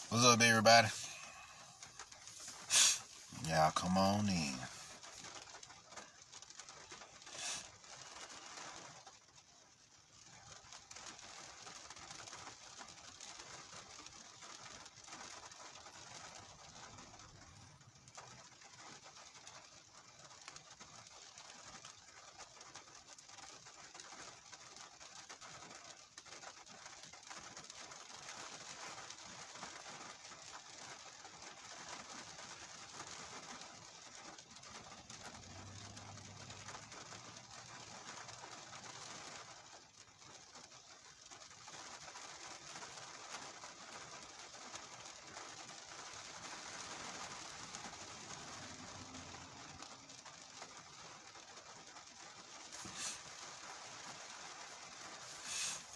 What's up, everybody? Y'all come on in.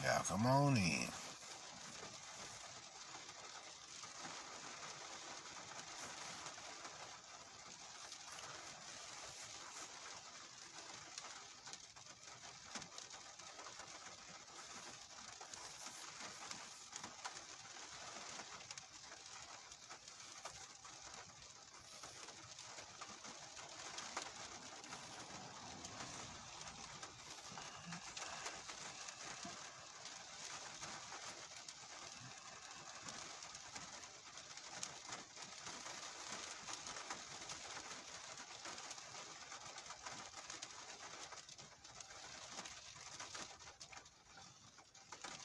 Y'all come on in.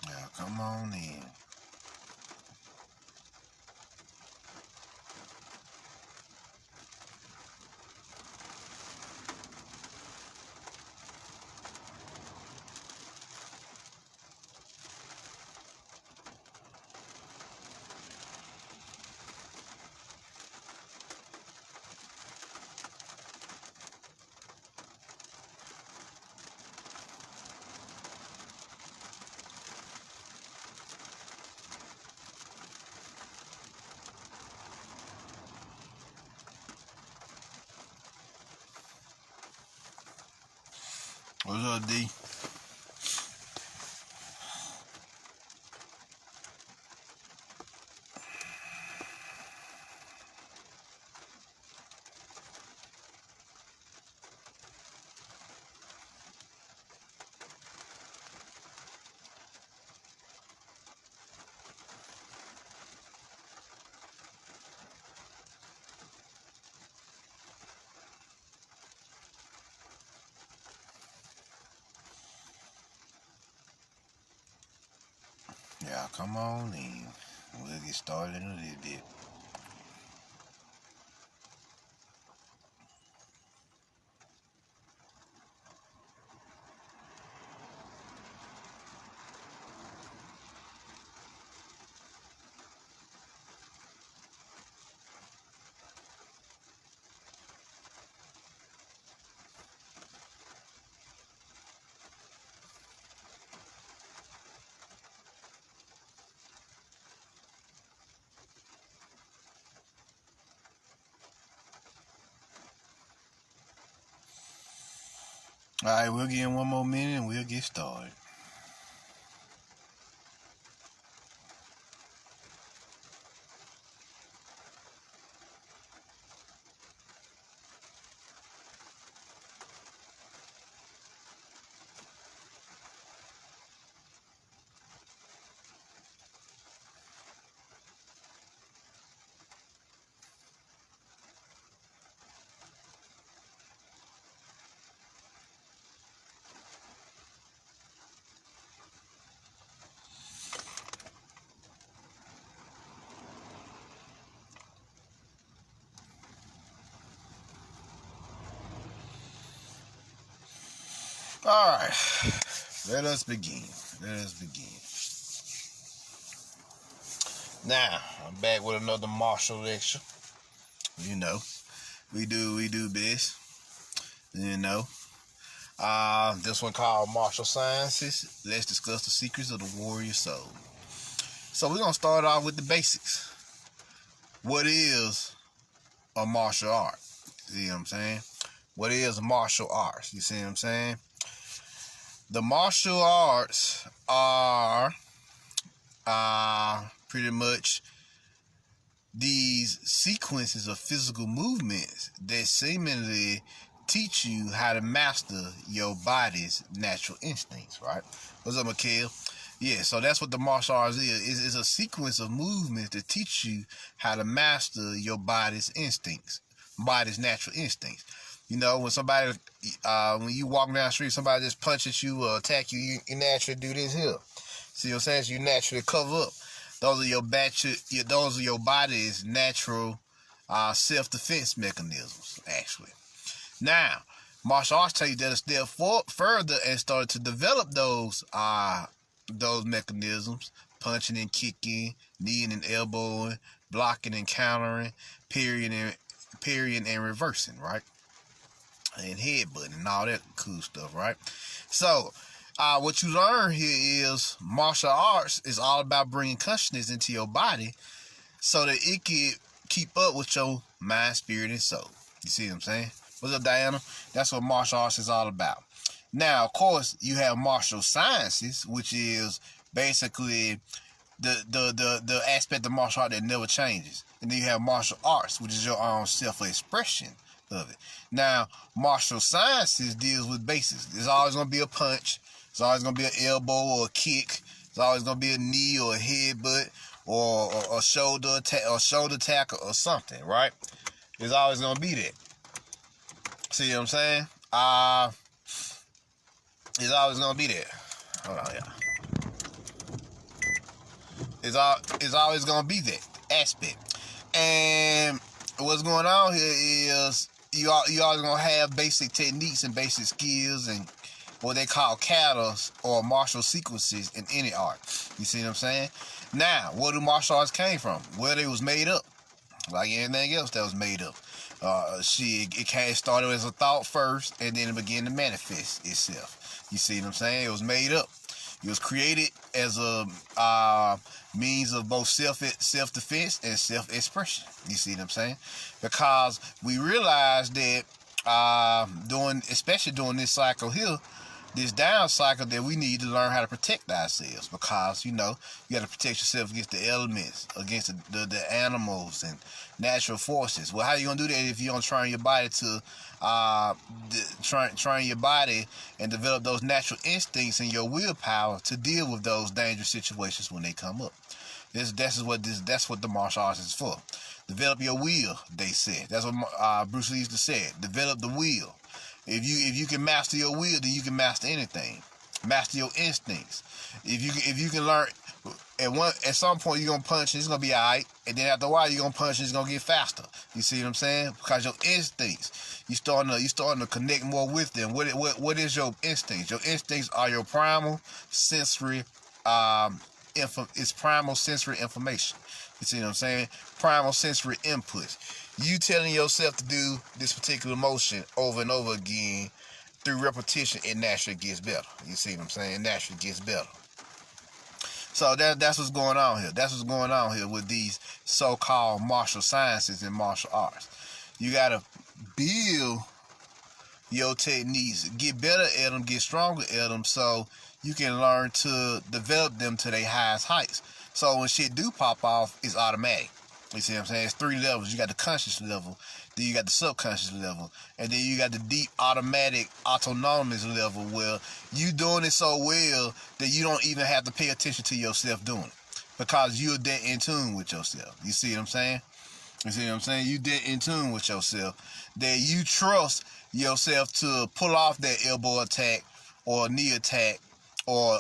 Y'all come on in. What's up, D? Y'all come on in. We'll get started in a little bit. Alright, we'll give him one more minute and we'll get started. Alright, let us begin. Let us begin. Now, I'm back with another Marshall lecture. You know, we do best. You know. This one called Martial Sciences. Let's discuss the secrets of the warrior soul. So we're gonna start off with the basics. What is a martial art? See what I'm saying? What is martial arts? You see what I'm saying? The martial arts are pretty much these sequences of physical movements that seemingly teach you how to master your body's natural instincts, right? What's up, Mikhail? Yeah, so that's what the martial arts is. It's a sequence of movements that teach you how to master your body's instincts, body's natural instincts. You know, when somebody, when you walk down the street, somebody just punches you or attack you, you naturally do this here. See what I'm saying? So you naturally cover up. Those are your body's natural self-defense mechanisms, actually. Now, martial arts take that a step further and started to develop those mechanisms: punching and kicking, kneeing and elbowing, blocking and countering, parrying and reversing, right? And headbutting and all that cool stuff, right? So, what you learn here is martial arts is all about bringing consciousness into your body so that it can keep up with your mind, spirit, and soul. You see what I'm saying? What's up, Diana? That's what martial arts is all about. Now, of course, you have martial sciences, which is basically the aspect of martial art that never changes. And then you have martial arts, which is your own self-expression of it. Now, martial sciences deals with basics. There's always going to be a punch. There's always going to be an elbow or a kick. There's always going to be a knee or a headbutt or a shoulder attack or shoulder tackle or something, right? There's always going to be that. See what I'm saying? It's always going to be there. Hold on, yeah. It's always going to be that aspect. And what's going on here is you always going to have basic techniques and basic skills and what they call katas or martial sequences in any art. You see what I'm saying? Now, where do martial arts came from? Well, they was made up. Like anything else that was made up. It started as a thought first, and then it began to manifest itself. You see what I'm saying? It was made up. It was created as a means of both self-defense and self-expression. You see what I'm saying? Because we realized that especially during this cycle here, this down cycle, that we need to learn how to protect ourselves, because you got to protect yourself against the elements, against the animals and natural forces. Well, how are you gonna do that if you don't train your body to train your body and develop those natural instincts and your willpower to deal with those dangerous situations when they come up? That's what the martial arts is for. Develop your will, they said. That's what Bruce Lee used to say. Develop the will. If you can master your will, then you can master anything. Master your instincts. If you can learn, at some point you're gonna punch and it's gonna be alright, and then after a while you're gonna punch and it's gonna get faster. You see what I'm saying? Because your instincts, you starting to connect more with them. What is your instincts? Your instincts are your primal sensory primal sensory information. You see what I'm saying? Primal sensory inputs. You telling yourself to do this particular motion over and over again, through repetition, it naturally gets better. You see what I'm saying? It naturally gets better. So that's what's going on here. That's what's going on here with these so-called martial sciences and martial arts. You got to build your techniques, get better at them, get stronger at them, so you can learn to develop them to their highest heights. So when shit do pop off, it's automatic. You see what I'm saying? It's 3 levels. You got the conscious level, then you got the subconscious level, and then you got the deep automatic autonomous level where you doing it so well that you don't even have to pay attention to yourself doing it, because you're that in tune with yourself. You see what I'm saying? You see what I'm saying? You that in tune with yourself that you trust yourself to pull off that elbow attack or knee attack or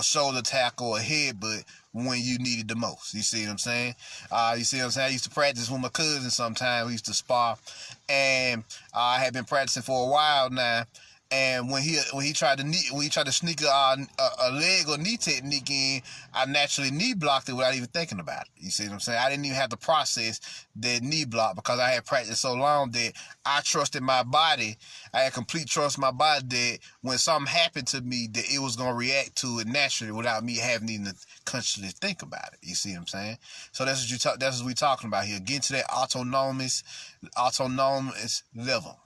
shoulder tackle or headbutt when you need it the most. You see what I'm saying? You see what I'm saying? I used to practice with my cousin sometimes. We used to spar, and I had been practicing for a while now. And when he tried to sneak a leg or knee technique in, I naturally knee blocked it without even thinking about it. You see what I'm saying? I didn't even have to process that knee block because I had practiced so long that I trusted my body. I had complete trust in my body that when something happened to me, that it was gonna react to it naturally without me having even to consciously think about it. You see what I'm saying? So that's what we talking about here. Getting to that autonomous level.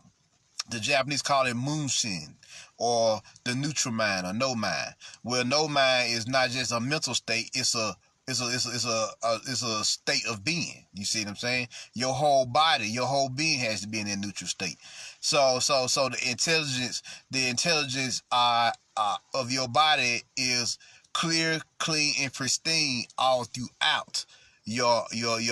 The Japanese call it Munshin, or the neutral mind, or no mind. Well, no mind is not just a mental state, it's it's a state of being. You see what I'm saying? Your whole body, your whole being has to be in a neutral state. So the intelligence of your body is clear, clean, and pristine all throughout your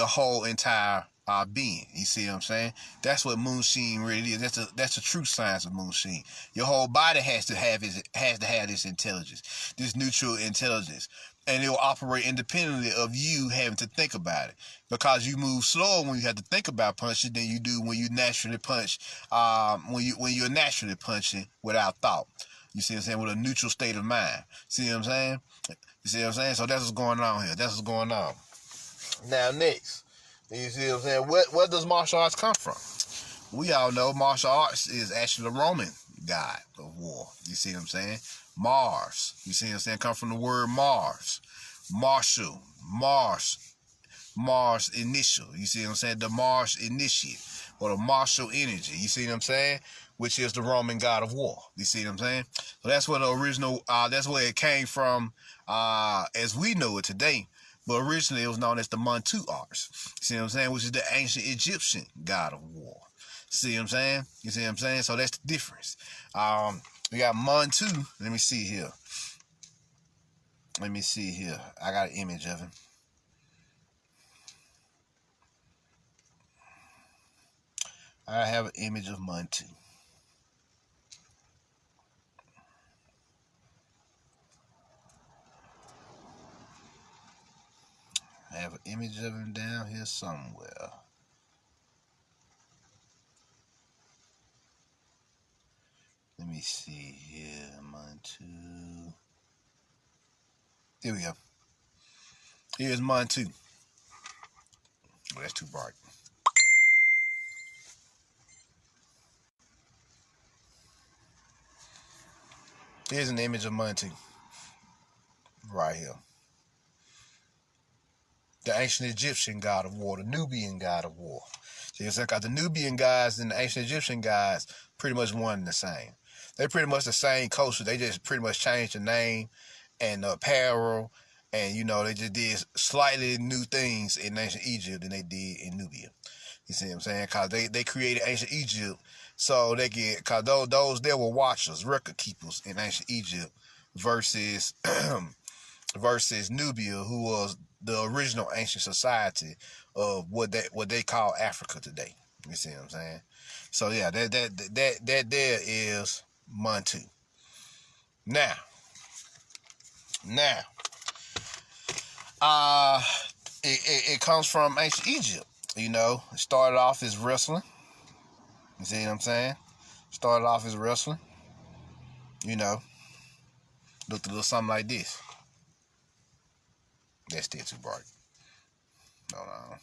whole entire being. You see what I'm saying? That's what moonshine really is. That's the true science of moonshine. Your whole body has to have this intelligence, this neutral intelligence, and it will operate independently of you having to think about it, because you move slower when you have to think about punching than you do when you naturally punch. When you're naturally punching without thought. You see what I'm saying? With a neutral state of mind. See what I'm saying? You see what I'm saying? So that's what's going on here. That's what's going on. Now next, you see what I'm saying? Where does martial arts come from? We all know martial arts is actually the Roman god of war. You see what I'm saying? Mars. You see what I'm saying? Come from the word Mars. Martial. Mars initial. You see what I'm saying? The Mars initiate, or the martial energy. You see what I'm saying? Which is the Roman god of war. You see what I'm saying? So that's where the original, that's where it came from, as we know it today. But originally it was known as the Mantu arts. See what I'm saying? Which is the ancient Egyptian god of war. See what I'm saying? You see what I'm saying? So that's the difference. We got Mantu. Let me see here. I got an image of him. I have an image of Mantu. I have an image of him down here somewhere. Let me see here. Mantu. Here we go. Here's Mantu. Oh, that's too bright. Here's an image of Mantu. Right here. The ancient Egyptian god of war, the Nubian god of war. So you got the Nubian guys and the ancient Egyptian guys pretty much one and the same. They're pretty much the same culture. They just pretty much changed the name and the apparel, and they just did slightly new things in ancient Egypt than they did in Nubia. You see what I'm saying? Cause they created ancient Egypt so they get, cause those there were watchers, record keepers in ancient Egypt versus versus Nubia, who was the original ancient society of what they call Africa today. You see what I'm saying? So yeah, that there is Mantu. Now, uh, it comes from ancient Egypt. It started off as wrestling. You see what I'm saying? Started off as wrestling. Looked a little something like this. That's still too bright. Hold on.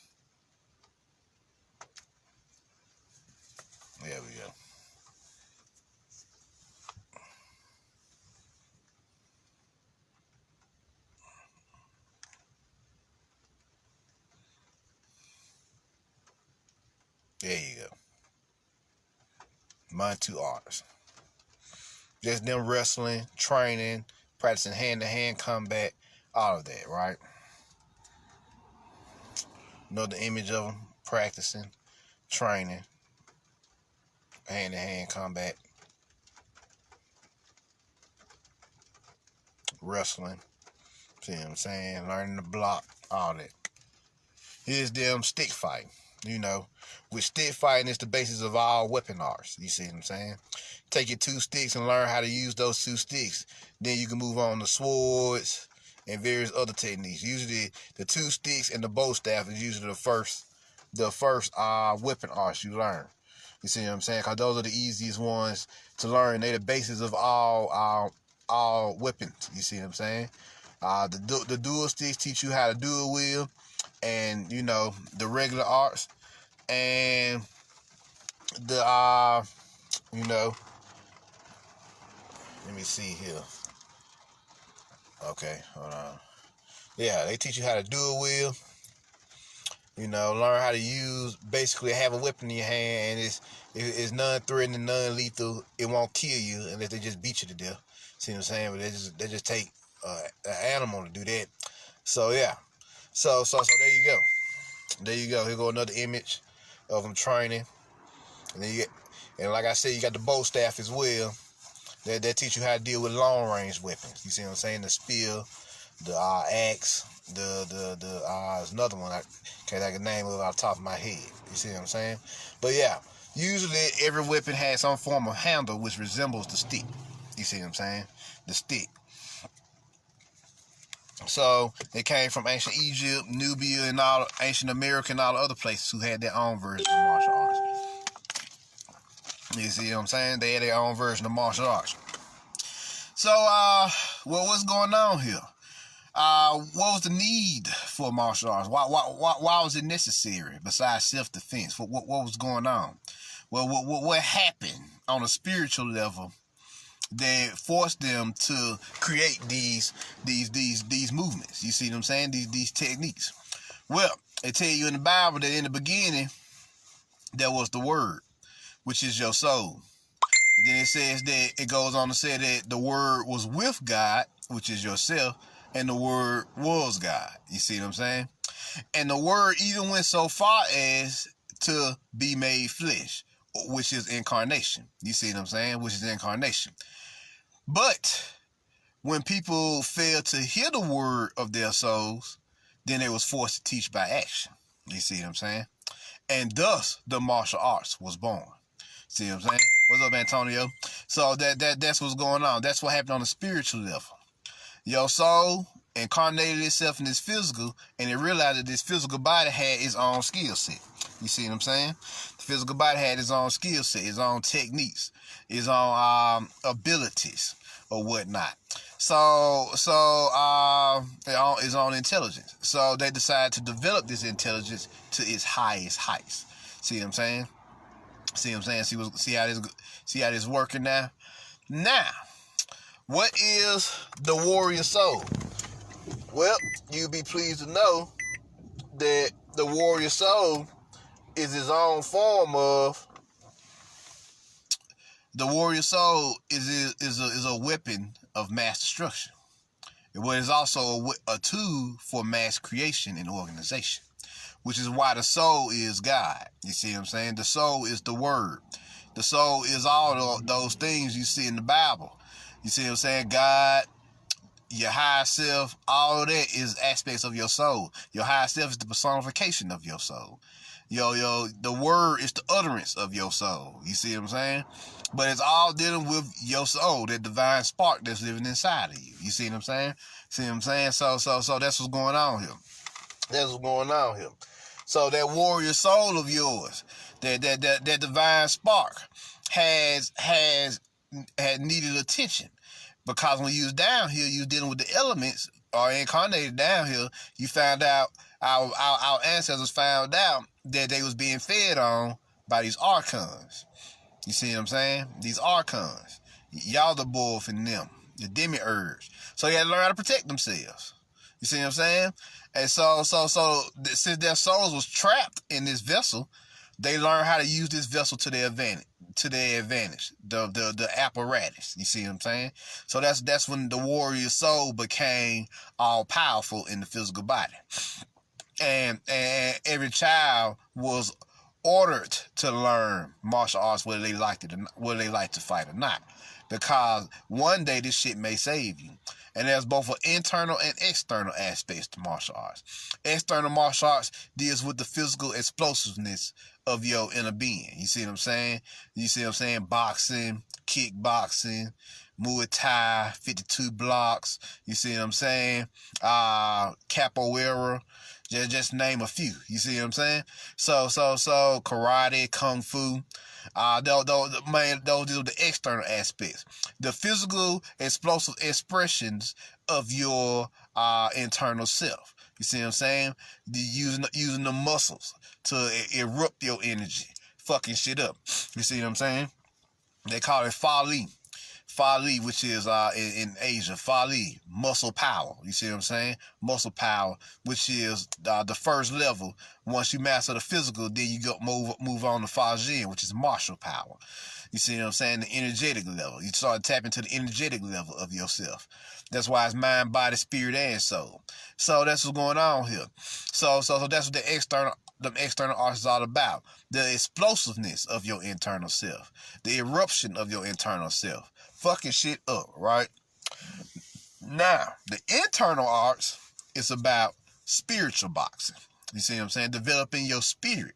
There we go. There you go. Mantu arts. Just them wrestling, training, practicing hand-to-hand combat, all of that, right? Another image of them practicing, training, hand-to-hand combat, wrestling. See what I'm saying? Learning to block, all that. Here's them stick fighting. Which stick fighting is the basis of all weapon arts. You see what I'm saying? Take your 2 sticks and learn how to use those 2 sticks. Then you can move on to swords and various other techniques. Usually the 2 sticks and the bow staff is usually the first weapon arts you learn. You see what I'm saying? Because those are the easiest ones to learn. They're the basis of all weapons. You see what I'm saying? The dual sticks teach you how to dual wield, and the regular arts, and the let me see here. Okay, hold on. Yeah, they teach you how to dual wield. Learn how to basically have a weapon in your hand, and it's non-threatening, non-lethal. It won't kill you unless they just beat you to death. See what I'm saying? But they just take an animal to do that. So yeah. So there you go. There you go. Here go another image of him training. And then and like I said, you got the bow staff as well. That teach you how to deal with long range weapons. You see what I'm saying? The spear, the axe, there's another one I can't think of the name of it off the top of my head. You see what I'm saying? But yeah, usually every weapon has some form of handle which resembles the stick. You see what I'm saying? The stick. So they came from ancient Egypt, Nubia, and all ancient America and all the other places who had their own version of martial arts. You see what I'm saying? They had their own version of martial arts. So, well, what's going on here? What was the need for martial arts? Why was it necessary besides self-defense? What was going on? Well, what happened on a spiritual level that forced them to create these movements? You see what I'm saying? These techniques. Well, they tell you in the Bible that in the beginning there was the Word, which is your soul. And then it says that it goes on to say that the Word was with God, which is yourself, and the Word was God. You see what I'm saying? And the Word even went so far as to be made flesh, which is incarnation. You see what I'm saying? Which is incarnation. But when people failed to hear the word of their souls, then they was forced to teach by action. You see what I'm saying? And thus the martial arts was born. See what I'm saying? What's up, Antonio? So that's what's going on. That's what happened on the spiritual level. Your soul incarnated itself in this physical, and it realized that this physical body had its own skill set. You see what I'm saying? The physical body had its own skill set, its own techniques, its own abilities or whatnot. So its own intelligence. So they decided to develop this intelligence to its highest heights. See what I'm saying? See what I'm saying? See how this working now? Now, what is the warrior soul? Well, you'll be pleased to know that the warrior soul is his own form of. The warrior soul is a weapon of mass destruction. It is also a tool for mass creation and organization, which is why the soul is God. You see what I'm saying? The soul is the word. The soul is all those things you see in the Bible. You see what I'm saying? God, your higher self, all of that is aspects of your soul. Your higher self is the personification of your soul. The word is the utterance of your soul. You see what I'm saying? But it's all dealing with your soul, that divine spark that's living inside of you. You see what I'm saying? See what I'm saying? So that's what's going on here. That's what's going on here. So that warrior soul of yours, that divine spark had needed attention. Because when you was down here, you was dealing with the elements, or incarnated down here, you found out, our ancestors found out that they was being fed on by these archons. You see what I'm saying? These archons. Y'all the both and them, the demiurge. So they had to learn how to protect themselves. You see what I'm saying? And so since their souls was trapped in this vessel, they learned how to use this vessel to their advantage. The apparatus. You see what I'm saying? So that's when the warrior soul became all powerful in the physical body. And every child was ordered to learn martial arts whether they liked it or not, whether they like to fight or not. Because one day this shit may save you. And there's both an internal and external aspects to martial arts. External martial arts deals with the physical explosiveness of your inner being. You see what I'm saying? You see what I'm saying? Boxing, kickboxing, Muay Thai, 52 blocks. You see what I'm saying? Capoeira. Just name a few. You see what I'm saying? So karate, kung fu. Those are the external aspects. The physical explosive expressions of your internal self. You see what I'm saying? Using the muscles to erupt your energy, fucking shit up. You see what I'm saying? They call it Fali. Fali, which is in Asia, Fali, muscle power. You see what I'm saying? Muscle power, which is the first level. Once you master the physical, then you go move on to Fajin, which is martial power. You see what I'm saying? The energetic level. You start tapping to the energetic level of yourself. That's why it's mind, body, spirit, and soul. So that's what's going on here. So that's what the external arts is all about. The explosiveness of your internal self. The eruption of your internal self. Fucking shit up, right? Now, the internal arts is about spiritual boxing. You see what I'm saying? Developing your spirit.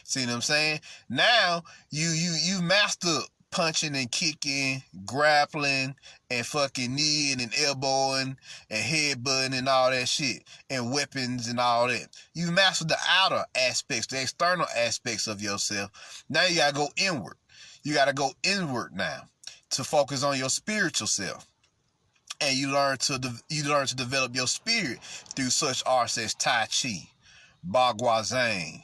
See what I'm saying? Now you master punching and kicking, grappling, and fucking kneeing and elbowing and headbutting and all that shit, and weapons and all that. You master the outer aspects, the external aspects of yourself. Now you gotta go inward. You gotta go inward now to focus on your spiritual self. And you learn to develop your spirit through such arts as Tai Chi, Bagua Zhang,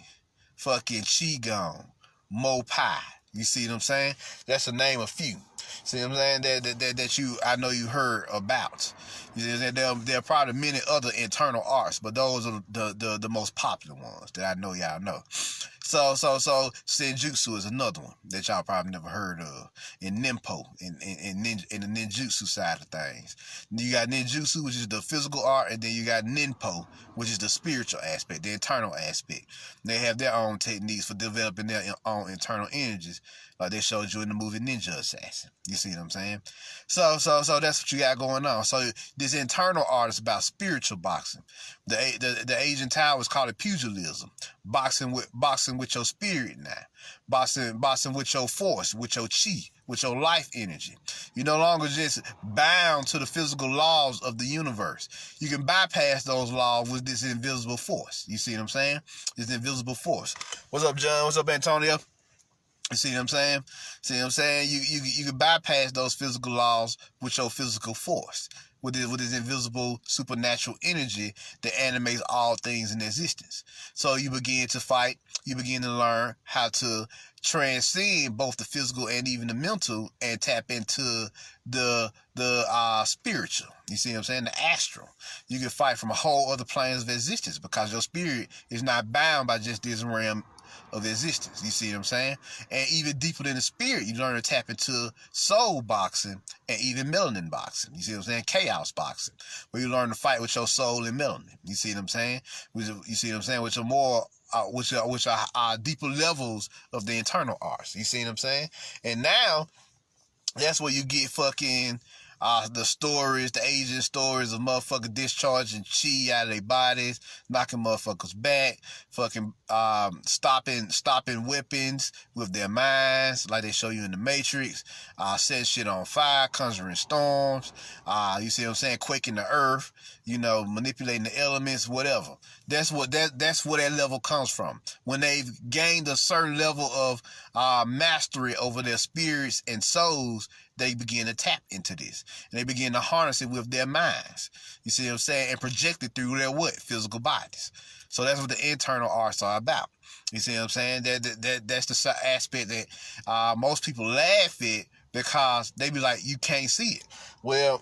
fucking Qigong, Mo Pai. You see what I'm saying? That's to name a few. See what I'm saying? That I know you heard about. There are probably many other internal arts, but those are the most popular ones that I know y'all know. So Senjutsu is another one that y'all probably never heard of. And Ninpo, in the ninjutsu side of things. You got ninjutsu, which is the physical art, and then you got Ninpo, which is the spiritual aspect, the internal aspect. They have their own techniques for developing their own internal energies, like they showed you in the movie Ninja Assassin. You see what I'm saying? So that's what you got going on. So this internal art is about spiritual boxing. The Asian Towers call it pugilism. Boxing with your spirit now. Boxing with your force, with your chi, with your life energy. You're no longer just bound to the physical laws of the universe. You can bypass those laws with this invisible force. You see what I'm saying? This invisible force. What's up, John? What's up, Antonio? You see what I'm saying? See what I'm saying? You can bypass those physical laws with your physical force, with this invisible supernatural energy that animates all things in existence. So you begin to fight. You begin to learn how to transcend both the physical and even the mental, and tap into the spiritual. You see what I'm saying? The astral. You can fight from a whole other planes of existence because your spirit is not bound by just this realm of existence. You see what I'm saying? And even deeper than the spirit, you learn to tap into soul boxing and even melanin boxing. You see what I'm saying? Chaos boxing, where you learn to fight with your soul and melanin. You see what I'm saying? You see what I'm saying? Which are more which are deeper levels of the internal arts. You see what I'm saying? And now that's where you get fucking the stories, the Asian stories of motherfuckers discharging chi out of their bodies, knocking motherfuckers back, fucking stopping weapons with their minds, like they show you in the Matrix, setting shit on fire, conjuring storms, you see what I'm saying, quaking the earth, manipulating the elements, whatever. That's where that level comes from. When they've gained a certain level of mastery over their spirits and souls, they begin to tap into this. And they begin to harness it with their minds. You see what I'm saying? And project it through their what? Physical bodies. So that's what the internal arts are about. You see what I'm saying? That's the aspect that most people laugh at, because they be like, you can't see it. Well,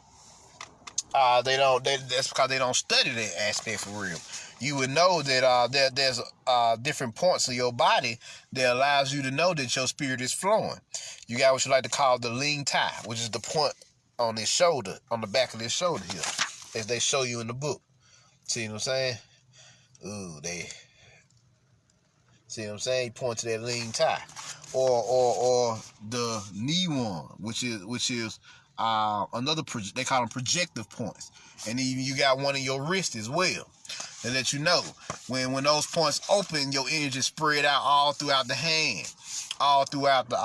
that's because they don't study that aspect for real. You would know that there's different points of your body that allows you to know that your spirit is flowing. You got what you like to call the Ling Tai, which is the point on this shoulder, on the back of this shoulder here, as they show you in the book. See what I'm saying? See what I'm saying? You point to that Ling Tai, or the Ni One, which is another they call them projective points, and even you got one in your wrist as well. They let you know when those points open, your energy spread out all throughout the hand, all throughout the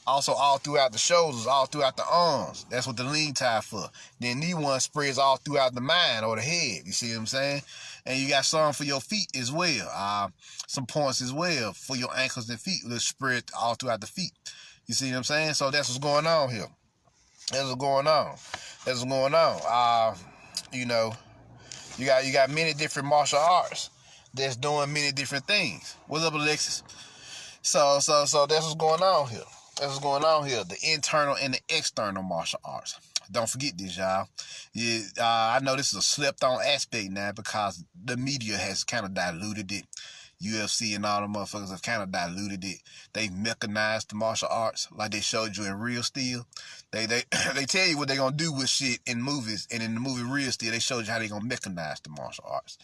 also all throughout the shoulders, all throughout the arms. That's what the Ling Tai for. Then Ni One spreads all throughout the mind or the head. You see what I'm saying? And you got some for your feet as well. Some points as well for your ankles and feet that spread all throughout the feet. You see what I'm saying? So that's what's going on here. That's what's going on. You got many different martial arts that's doing many different things. What's up, Alexis? So that's what's going on here. That's what's going on here. The internal and the external martial arts. Don't forget this, y'all. I know this is a slept on aspect now because the media has kind of diluted it. UFC and all the motherfuckers have kind of diluted it. They've mechanized the martial arts like they showed you in Real Steel. They they tell you what they're gonna do with shit in movies, and in the movie Real Steel, they showed you how they're gonna mechanize the martial arts.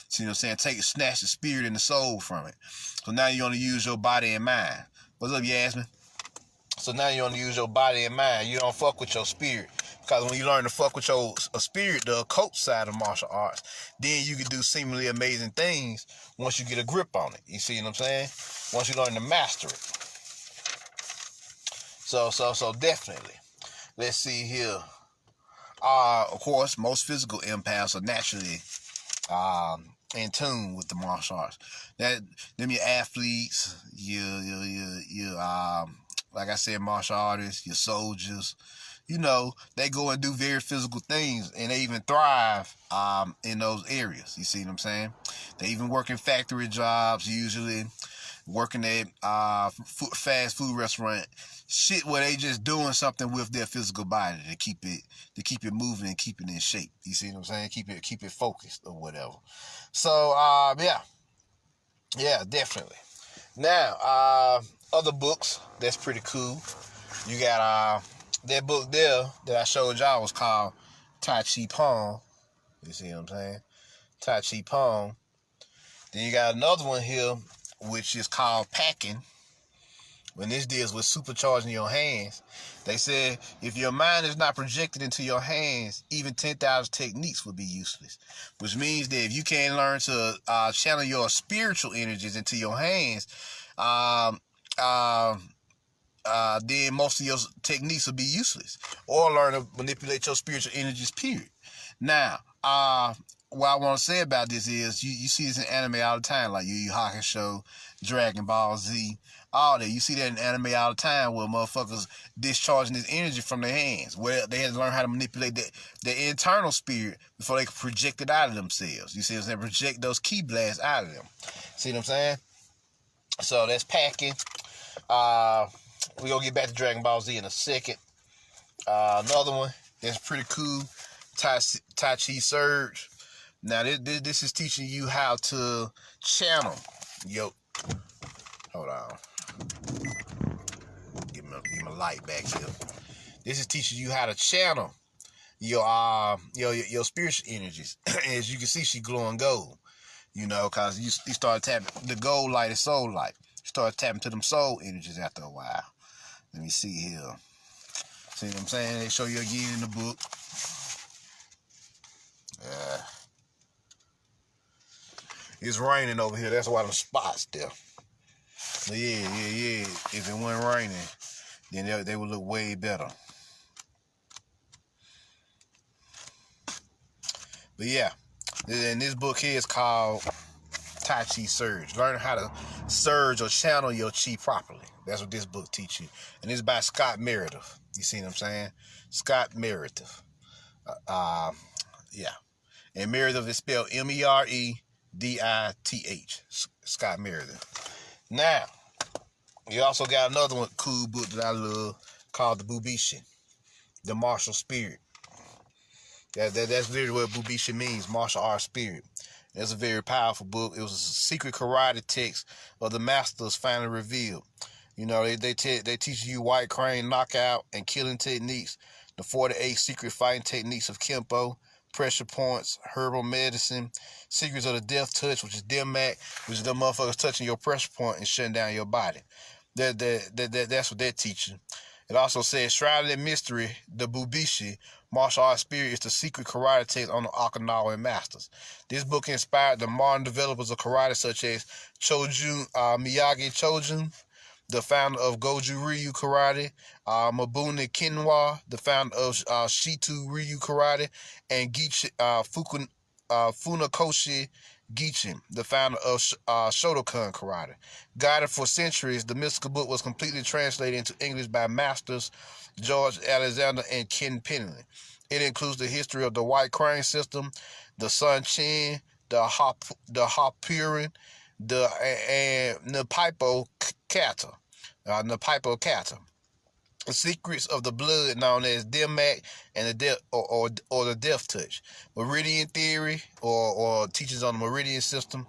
See what I'm saying? Snatch the spirit and the soul from it. So now you only use your body and mind. What's up, Yasmin? So now you only use your body and mind. You don't fuck with your spirit. Because when you learn to fuck with your spirit, the occult side of martial arts, then you can do seemingly amazing things once you get a grip on it. You see what I'm saying? Once you learn to master it. So definitely. Let's see here. Of course, most physical empaths are naturally in tune with the martial arts. Them your athletes, your like I said, martial artists, your soldiers. You know, they go and do very physical things, and they even thrive in those areas. You see what I'm saying? They even work in factory jobs, usually working at fast food restaurant, shit where they just doing something with their physical body to keep it moving and keep it in shape. You see what I'm saying? Keep it focused or whatever. So yeah, definitely. Now, other books that's pretty cool. You got that book there that I showed y'all was called Tai Chi Pong. You see what I'm saying? Tai Chi Pong. Then you got another one here, which is called Packing. When this deals with supercharging your hands, they said if your mind is not projected into your hands, even 10,000 techniques would be useless. Which means that if you can't learn to channel your spiritual energies into your hands, then most of your techniques will be useless. Or learn to manipulate your spiritual energies, period. Now, what I want to say about this is you see this in anime all the time, like Yu Yu Hakusho, Dragon Ball Z, all that. You see that in anime all the time where motherfuckers discharging this energy from their hands, where they had to learn how to manipulate their internal spirit before they could project it out of themselves. You see what I'm saying? Project those ki blasts out of them. See what I'm saying? So that's Packing. We're going to get back to Dragon Ball Z in a second. Another one that's pretty cool, Tai Chi Surge. Now, this is teaching you how to channel. Hold on. Give me a light back here. This is teaching you how to channel your spiritual energies. As you can see, she glowing gold. You know, because you start tapping, the gold light is soul light. You start tapping to them soul energies after a while. Let me see here. See what I'm saying? They show you again in the book. It's raining over here. That's why the spots there. But yeah. If it wasn't raining, then they would look way better. But yeah, and this book here is called Tai Chi Surge. Learn how to surge or channel your chi properly. That's what this book teaches you. And it's by Scott Meredith. You see what I'm saying? Scott Meredith. Yeah. And Meredith is spelled Meredith. Scott Meredith. Now, you also got another one cool book that I love called The Bubishi, The Martial Spirit. That's literally what Bubishi means, martial art spirit. It's a very powerful book. It was a secret karate text of the masters finally revealed. You know, they teach you white crane knockout and killing techniques, the 48 secret fighting techniques of Kempo, pressure points, herbal medicine, secrets of the death touch, which is DMAC, which is the motherfuckers touching your pressure point and shutting down your body. That's what they're teaching. It also says, shrouded in mystery, the Bubishi, martial arts spirit, is the secret karate text on the Okinawan masters. This book inspired the modern developers of karate such as Miyagi Chojun, the founder of Goju Ryu Karate, Mabune Kinwa, the founder of Shitu Ryu Karate, and Funakoshi Gichin, the founder of Shotokan Karate. Guided for centuries, the mystical book was completely translated into English by masters George Alexander and Ken Penley. It includes the history of the White Crane system, the Sun Chin, the Hapurin, and Napipo Kata. The secrets of the blood known as Dimak and the death or the death touch, meridian theory or teachings on the meridian system,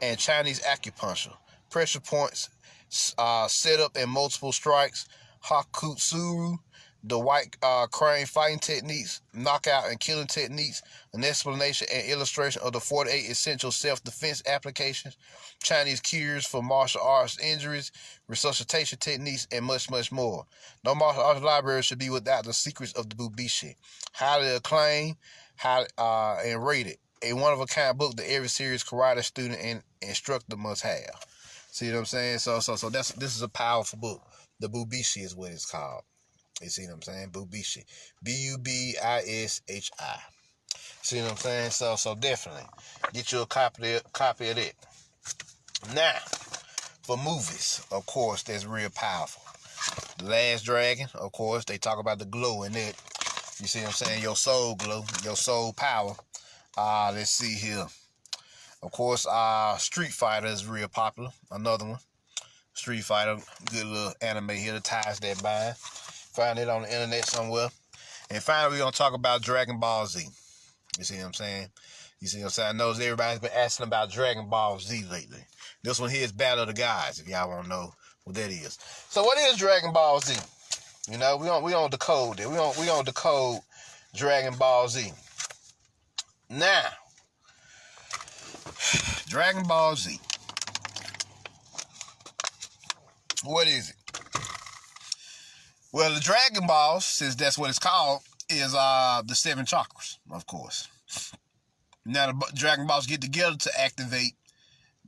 and Chinese acupuncture, pressure points, set up and multiple strikes, Hakutsuru, the white crane fighting techniques, knockout and killing techniques, an explanation and illustration of the 48 essential self-defense applications, Chinese cures for martial arts injuries, resuscitation techniques, and much, much more. No martial arts library should be without the secrets of the Bubishi. Highly acclaimed, and rated. A one-of-a-kind book that every serious karate student and instructor must have. See what I'm saying? So this is a powerful book. The Bubishi is what it's called. You see what I'm saying? Bubishi. Bubishi. See what I'm saying? So definitely get you a copy of that. Now, for movies, of course, that's real powerful. The Last Dragon, of course, they talk about the glow in it. You see what I'm saying? Your soul glow, your soul power. Let's see here. Of course, Street Fighter is real popular. Another one. Street Fighter, good little anime here that ties that bind. Find it on the internet somewhere. And finally, we're going to talk about Dragon Ball Z. You see what I'm saying? I know everybody's been asking about Dragon Ball Z lately. This one here is Battle of the Gods, if y'all want to know what that is. So what is Dragon Ball Z? You know, we on decode it. We on decode Dragon Ball Z. Now, Dragon Ball Z. What is it? Well, the Dragon Balls, since that's what it's called, is the 7 chakras, of course. Now, the Dragon Balls get together to activate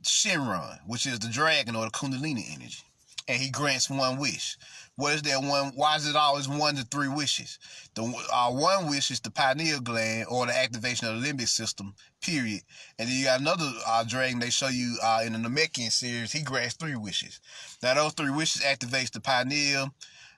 Shenron, which is the dragon or the Kundalini energy. And he grants one wish. What is that one? Why is it always 1 to 3 wishes? The one wish is the pineal gland or the activation of the limbic system, period. And then you got another dragon they show you in the Namekian series. He grants 3 wishes. Now, those 3 wishes activates the pineal,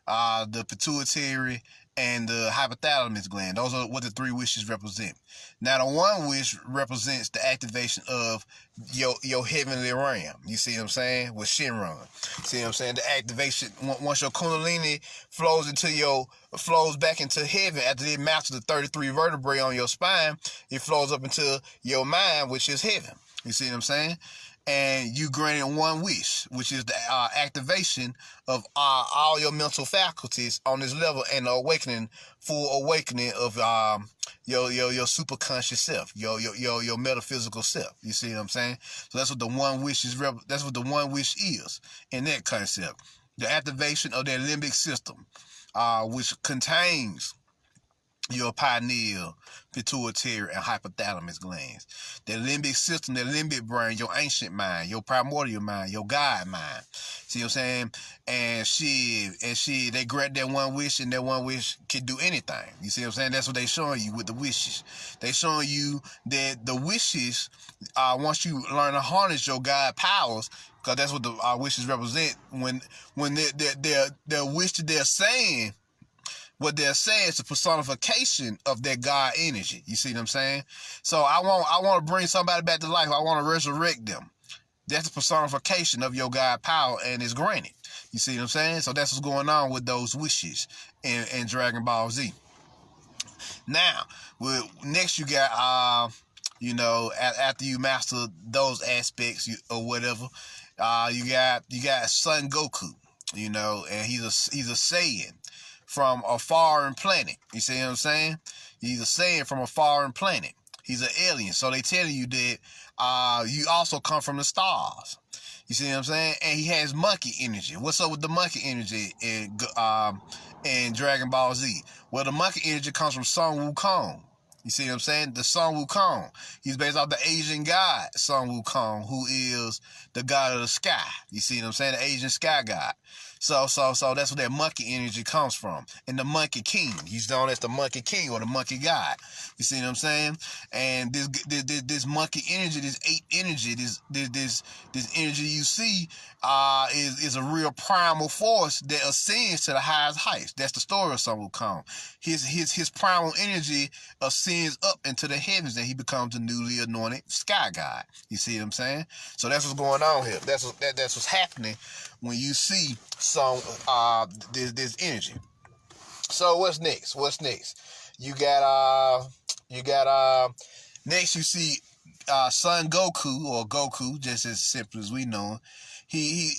the pituitary, and the hypothalamus gland. Those are what the 3 wishes represent. Now, the one wish represents the activation of your heavenly realm. You see what I'm saying? With Shenron. See what I'm saying? The activation, once your Kundalini flows back into heaven after it masters the 33 vertebrae on your spine, it flows up into your mind, which is heaven. You see what I'm saying? And you granted one wish, which is the activation of all your mental faculties on this level and the full awakening of your superconscious self, your metaphysical self. You see what I'm saying? So that's what the one wish is. That's what the one wish is in that concept. The activation of that limbic system, which contains your pineal, pituitary, and hypothalamus glands. The limbic system, the limbic brain, your ancient mind, your primordial mind, your God mind. See what I'm saying? And they grant that one wish, and that one wish can do anything. You see what I'm saying? That's what they showing you with the wishes. They showing you that the wishes, once you learn to harness your God powers, because that's what the wishes represent. When their wish that they're saying, what they're saying is the personification of their God energy. You see what I'm saying? So I want to bring somebody back to life. I want to resurrect them. That's the personification of your God power, and it's granted. You see what I'm saying? So that's what's going on with those wishes in Dragon Ball Z. Now, next you got, after you master those aspects or whatever, you got Son Goku, and he's a Saiyan from a foreign planet. You see what I'm saying? He's a Saiyan from a foreign planet. He's an alien. So they telling you that you also come from the stars. You see what I'm saying? And he has monkey energy. What's up with the monkey energy in Dragon Ball Z? Well, the monkey energy comes from Sun Wukong. You see what I'm saying? The Sun Wukong. He's based off the Asian god, Sun Wukong, who is the god of the sky. You see what I'm saying? The Asian sky god. So that's where that monkey energy comes from. And the Monkey King. He's known as the Monkey King or the Monkey God. You see what I'm saying? And this monkey energy, this ape energy, this energy you see is a real primal force that ascends to the highest heights. That's the story of Sun Wukong. His primal energy ascends up into the heavens and he becomes the newly anointed sky god. You see what I'm saying? So that's what's going on here. That's what's happening when you see this energy. So what's next? What's next? You got next you see Son Goku, or Goku, just as simple as we know him.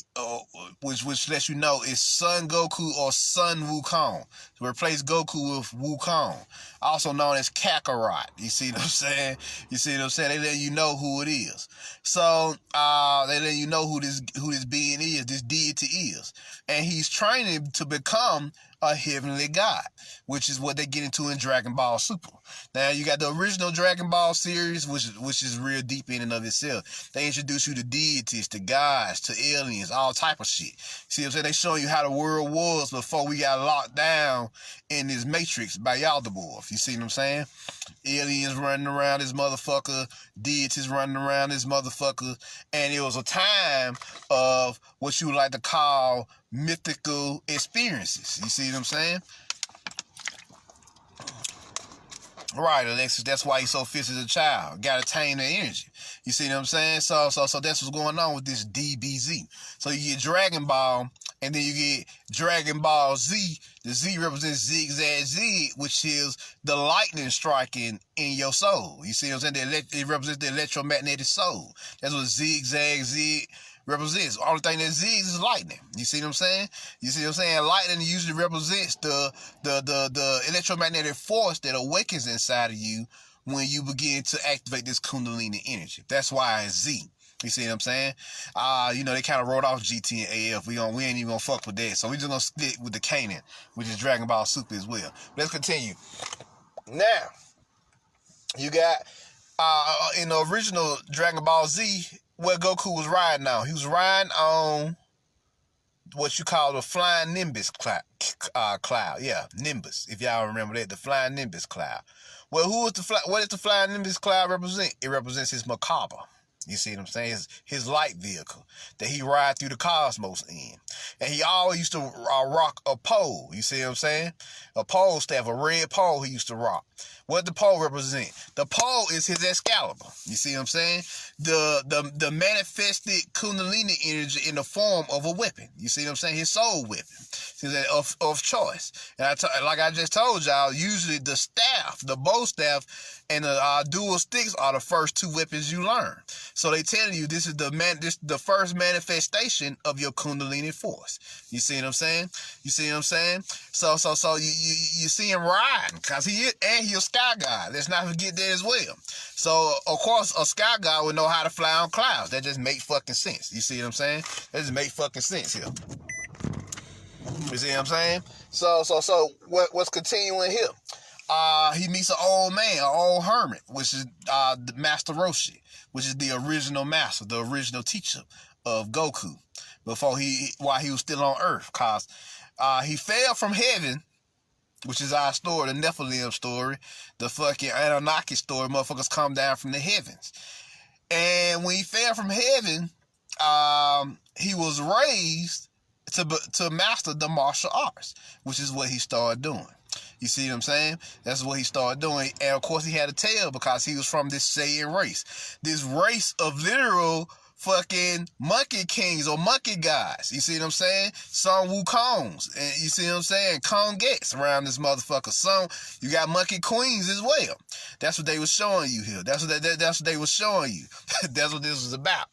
Which lets you know is Son Goku or Son Wukong. To replace Goku with Wukong, also known as Kakarot. You see what I'm saying? You see what I'm saying? They let you know who it is. So they let you know who this being is, this deity is, and he's training to become a heavenly god, which is what they get into in Dragon Ball Super. Now you got the original Dragon Ball series, which is real deep in and of itself. They introduce you to deities, to gods, to aliens, all type of shit. See what I'm saying? They show you how the world was before we got locked down in this matrix by Yaldabaoth. You see what I'm saying? Aliens running around this motherfucker, deities running around this motherfucker, and it was a time of what you would like to call mythical experiences. You see what I'm saying? Right, Alexis, that's why he's so fit as a child. Gotta tame the energy. You see what I'm saying? So that's what's going on with this DBZ. So you get Dragon Ball, and then you get Dragon Ball Z. The Z represents Zigzag Z, which is the lightning striking in your soul. You see what I'm saying? It represents the electromagnetic soul. That's what Zigzag Z represents. The only thing that zigs is lightning. You see what I'm saying? You see what I'm saying? Lightning usually represents the electromagnetic force that awakens inside of you when you begin to activate this Kundalini energy. That's why it's Z. You see what I'm saying? They kind of wrote off GT and AF. We ain't even gonna fuck with that. So we just gonna stick with the Kanan, which is Dragon Ball Super as well. Let's continue. Now, you got in the original Dragon Ball Z, where Goku was riding on. He was riding on what you call the flying Nimbus cloud. Yeah, Nimbus, if y'all remember that, the flying Nimbus cloud. Well, what does the flying Nimbus cloud represent? It represents his Macabre. You see what I'm saying? His light vehicle that he ride through the cosmos in. And he always used to rock a pole. You see what I'm saying? A pole staff, a red pole he used to rock. What the pole represent? The pole is his Excalibur. You see what I'm saying? The manifested Kundalini energy in the form of a weapon. You see what I'm saying? His soul weapon. Of choice. And like I just told y'all, usually the staff, the bow staff, and the dual sticks are the first two weapons you learn. So they tell you this is the first manifestation of your Kundalini force. You see what I'm saying? You see what I'm saying? So you see him riding, cause he's a sky god. Let's not forget that as well. So of course a sky god would know how to fly on clouds. That just makes fucking sense. You see what I'm saying? That just makes fucking sense here. You see what I'm saying? So what's continuing here? He meets an old man, an old hermit, which is the Master Roshi, which is the original master, the original teacher of Goku, while he was still on Earth, cause he fell from heaven, which is our story, the Nephilim story, the fucking Anunnaki story. Motherfuckers come down from the heavens, and when he fell from heaven, he was raised to master the martial arts, which is what he started doing. You see what I'm saying? That's what he started doing. And of course he had a tail because he was from this Saiyan race. This race of literal fucking monkey kings or monkey gods. You see what I'm saying? Some Wukongs. And you see what I'm saying? Kongex around this motherfucker. Some, you got monkey queens as well. That's what they were showing you here. That's what they were showing you. That's what this was about.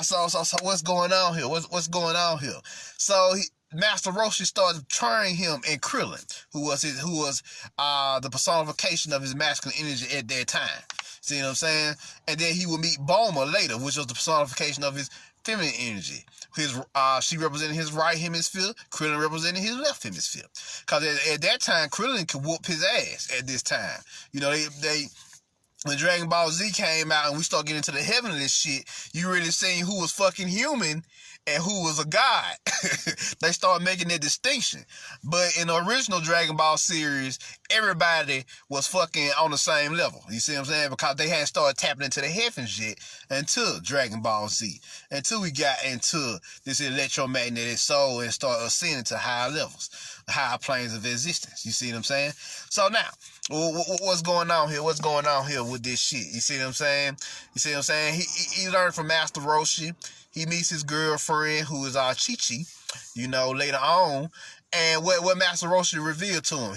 So what's going on here? What's going on here? So Master Roshi started training him in Krillin, who was the personification of his masculine energy at that time. See what I'm saying? And then he would meet Bulma later, which was the personification of his feminine energy. She represented his right hemisphere, Krillin represented his left hemisphere. Because at that time, Krillin could whoop his ass at this time. You know, when Dragon Ball Z came out and we start getting into the heavenly shit, you really seen who was fucking human and who was a god. They started making that distinction. But in the original Dragon Ball series, everybody was fucking on the same level. You see what I'm saying? Because they hadn't started tapping into the heavens yet until Dragon Ball Z. Until we got into this electromagnetic soul and started ascending to higher levels, higher planes of existence. You see what I'm saying? So now, what's going on here? What's going on here with this shit? You see what I'm saying? You see what I'm saying? He learned from Master Roshi. He meets his girlfriend, who is Chi-Chi, you know, later on. And what Master Roshi revealed to him,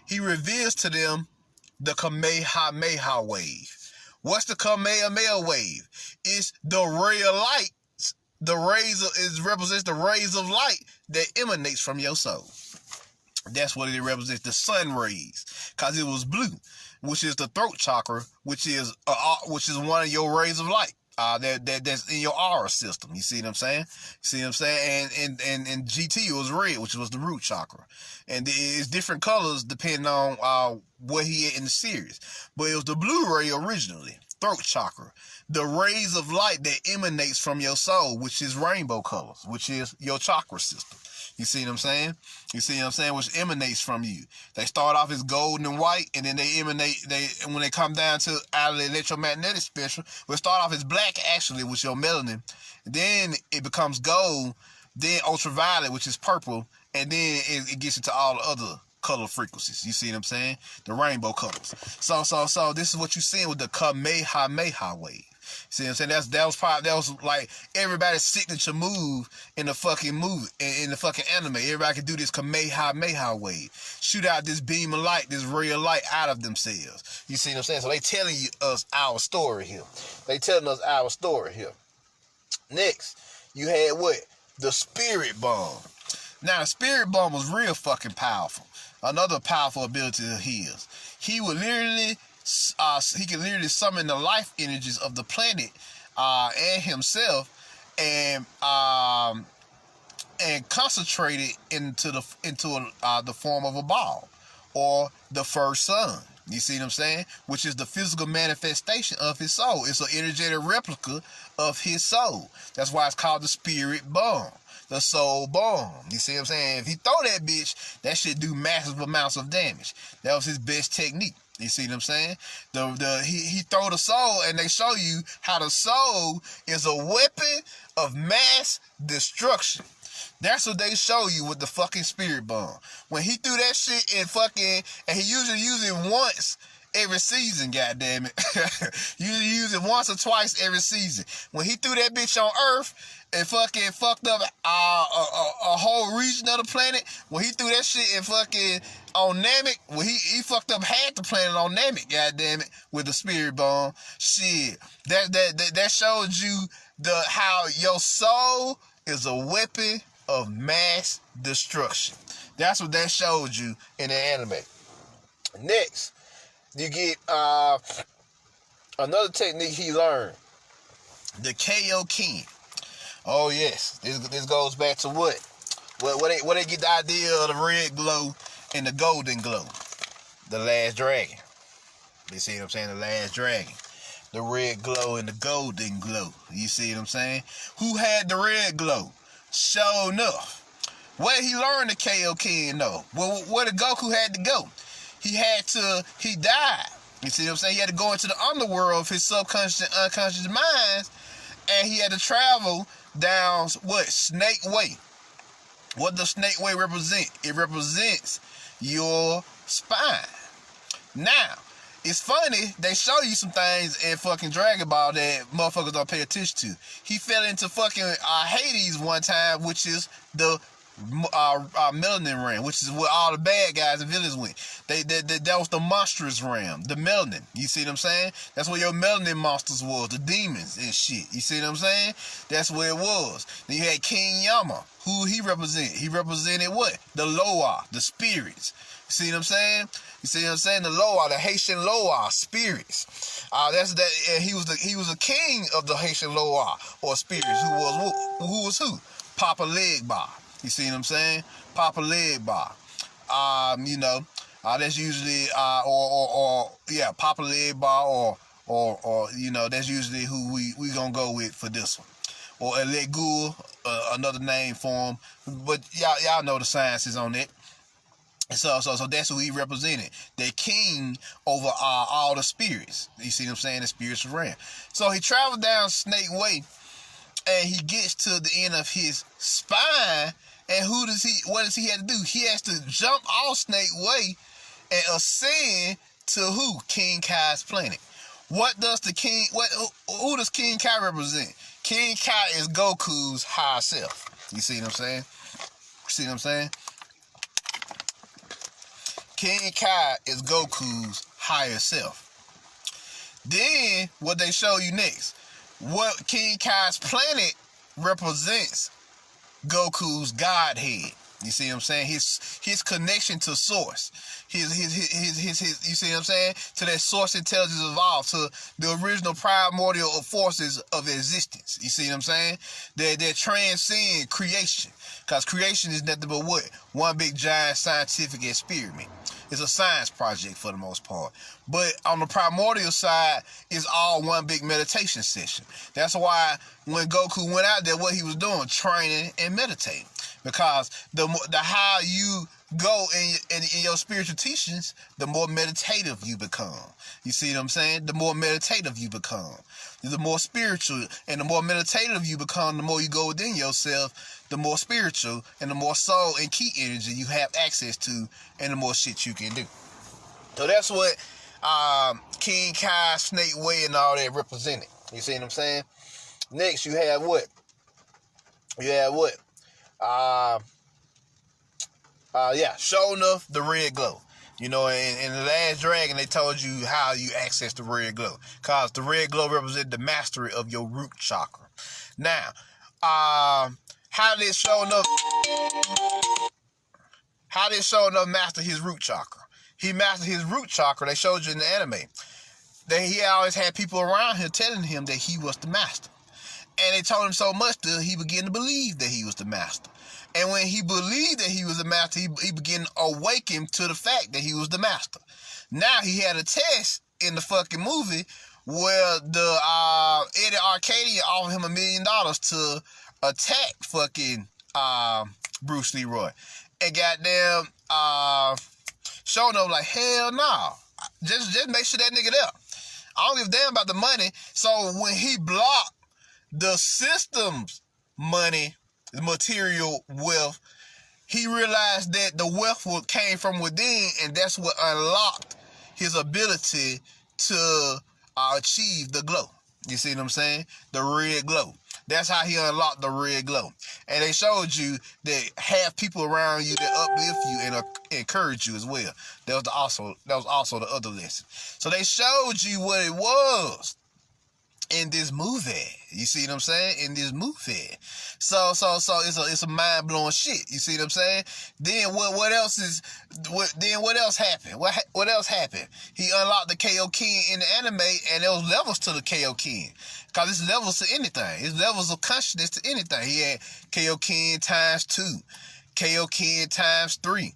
he reveals to them the Kamehameha wave. What's the Kamehameha wave? It's the ray of light. It represents the rays of light that emanates from your soul. That's what it represents, the sun rays, because it was blue, which is the throat chakra, which is one of your rays of light. That's in your aura system. You see what I'm saying? And GT was red, which was the root chakra. And it's different colors depending on what he had in the series. But it was the blue ray originally, throat chakra. The rays of light that emanates from your soul, which is rainbow colors, which is your chakra system. You see what I'm saying? Which emanates from you. They start off as golden and white, and then they emanate, when they come down to out of the electromagnetic spectrum, will start off as black, actually, with your melanin. Then it becomes gold, then ultraviolet, which is purple, and then it gets into all the other color frequencies. You see what I'm saying? The rainbow colors. So this is what you're seeing with the Kamehameha wave. See what I'm saying? That was like everybody's signature move in the fucking movie, in the fucking anime. Everybody can do this Kamehameha wave. Shoot out this beam of light, this ray of light out of themselves. You see what I'm saying? So they telling us our story here. Next, you had what? The spirit bomb. Now, the spirit bomb was real fucking powerful. Another powerful ability of his. He could literally summon the life energies of the planet and himself, and concentrate it into the form of a ball, or the first sun. You see what I'm saying? Which is the physical manifestation of his soul. It's an energetic replica of his soul. That's why it's called the spirit bomb. The soul bomb. You see what I'm saying? If he throw that bitch, that shit do massive amounts of damage. That was his best technique. You see what I'm saying? He throw the soul, and they show you how the soul is a weapon of mass destruction. That's what they show you with the fucking spirit bomb. When he threw that shit and he usually use it once every season, goddammit. Usually use it once or twice every season. When he threw that bitch on Earth, and fucking fucked up a whole region of the planet. When he threw that shit in fucking on Namek, when he fucked up half the planet on Namek, goddammit, with the spirit bomb. Shit, that showed you how your soul is a weapon of mass destruction. That's what that showed you in the anime. Next, you get another technique he learned, the Kaioken. Oh yes, this goes back to what they get the idea of the red glow and the golden glow. The Last Dragon. You see what I'm saying? The Last Dragon. The red glow and the golden glow. You see what I'm saying? Who had the red glow? Sure enough. Where he learned the Kaioken though? Where the Goku had to go? He died. You see what I'm saying? He had to go into the underworld of his subconscious and unconscious minds, and he had to travel down Snake Way. What does Snake Way represent? It represents your spine. Now, it's funny, they show you some things in fucking Dragon Ball that motherfuckers don't pay attention to. He fell into fucking Hades one time, which is the melanin realm, which is where all the bad guys and villains went. That was the monstrous realm, the melanin. You see what I'm saying? That's where your melanin monsters was, the demons and shit. You see what I'm saying? That's where it was. Then you had King Yama. Who he represented? He represented what? The Loa, the spirits. You see what I'm saying? You see what I'm saying? The Loa, the Haitian Loa, spirits. He was a king of the Haitian Loa, or spirits. Who was who? Papa Legba. You see what I'm saying? Papa Legba. That's usually Papa Legba or that's usually who we gonna go with for this one. Or Elegul, another name for him. But y'all know the sciences on it. So that's who he represented. The king over all the spirits. You see what I'm saying? The spiritual realm. So he traveled down Snake Way, and he gets to the end of his spine. And what does he have to do? He has to jump off Snake Way and ascend to who? King Kai's planet. Who does King Kai represent? King Kai is Goku's higher self. You see what I'm saying? See what I'm saying? King Kai is Goku's higher self. Then, what they show you next, what King Kai's planet represents Goku's godhead. You see what I'm saying? His connection to source. His you see what I'm saying? To that source intelligence evolved, to the original primordial forces of existence. You see what I'm saying? That transcend creation. Because creation is nothing but what? One big giant scientific experiment. It's a science project for the most part. But on the primordial side, it's all one big meditation session. That's why when Goku went out there, what he was doing, training and meditating. Because the higher you go in your spiritual teachings, the more meditative you become. You see what I'm saying? The more meditative you become. The more spiritual and the more meditative you become, the more you go within yourself, the more spiritual and the more soul and key energy you have access to, and the more shit you can do. So that's what King Kai, Snake Way, and all that represented. You see what I'm saying? Next, you have what? Sure enough, the red glow. You know, in the Last Dragon, they told you how you access the red glow. Because the red glow represents the mastery of your root chakra. Now, how did Sure enough master his root chakra? He mastered his root chakra. They showed you in the anime. That he always had people around him telling him that he was the master. And they told him so much that he began to believe that he was the master. And when he believed that he was the master, he began to awaken to the fact that he was the master. Now he had a test in the fucking movie where the Eddie Arcadian offered him $1 million to attack fucking Bruce Leroy. And goddamn, showing them like, hell no. Just make sure that nigga there. I don't give a damn about the money. So when he blocked the system's money, the material wealth, he realized that the wealth came from within, and that's what unlocked his ability to achieve the glow. You see what I'm saying? The red glow. That's how he unlocked the red glow. And they showed you that have people around you that uplift you and encourage you as well. That was also the other lesson. So they showed you what it was in this movie. You see what I'm saying? In this movie. So it's a mind-blowing shit. You see what I'm saying? Then what else happened? What else happened? He unlocked the Kaioken in the anime, and there was levels to the Kaioken. Because it's levels to anything. It's levels of consciousness to anything. He had Kaioken times 2, Kaioken times 3,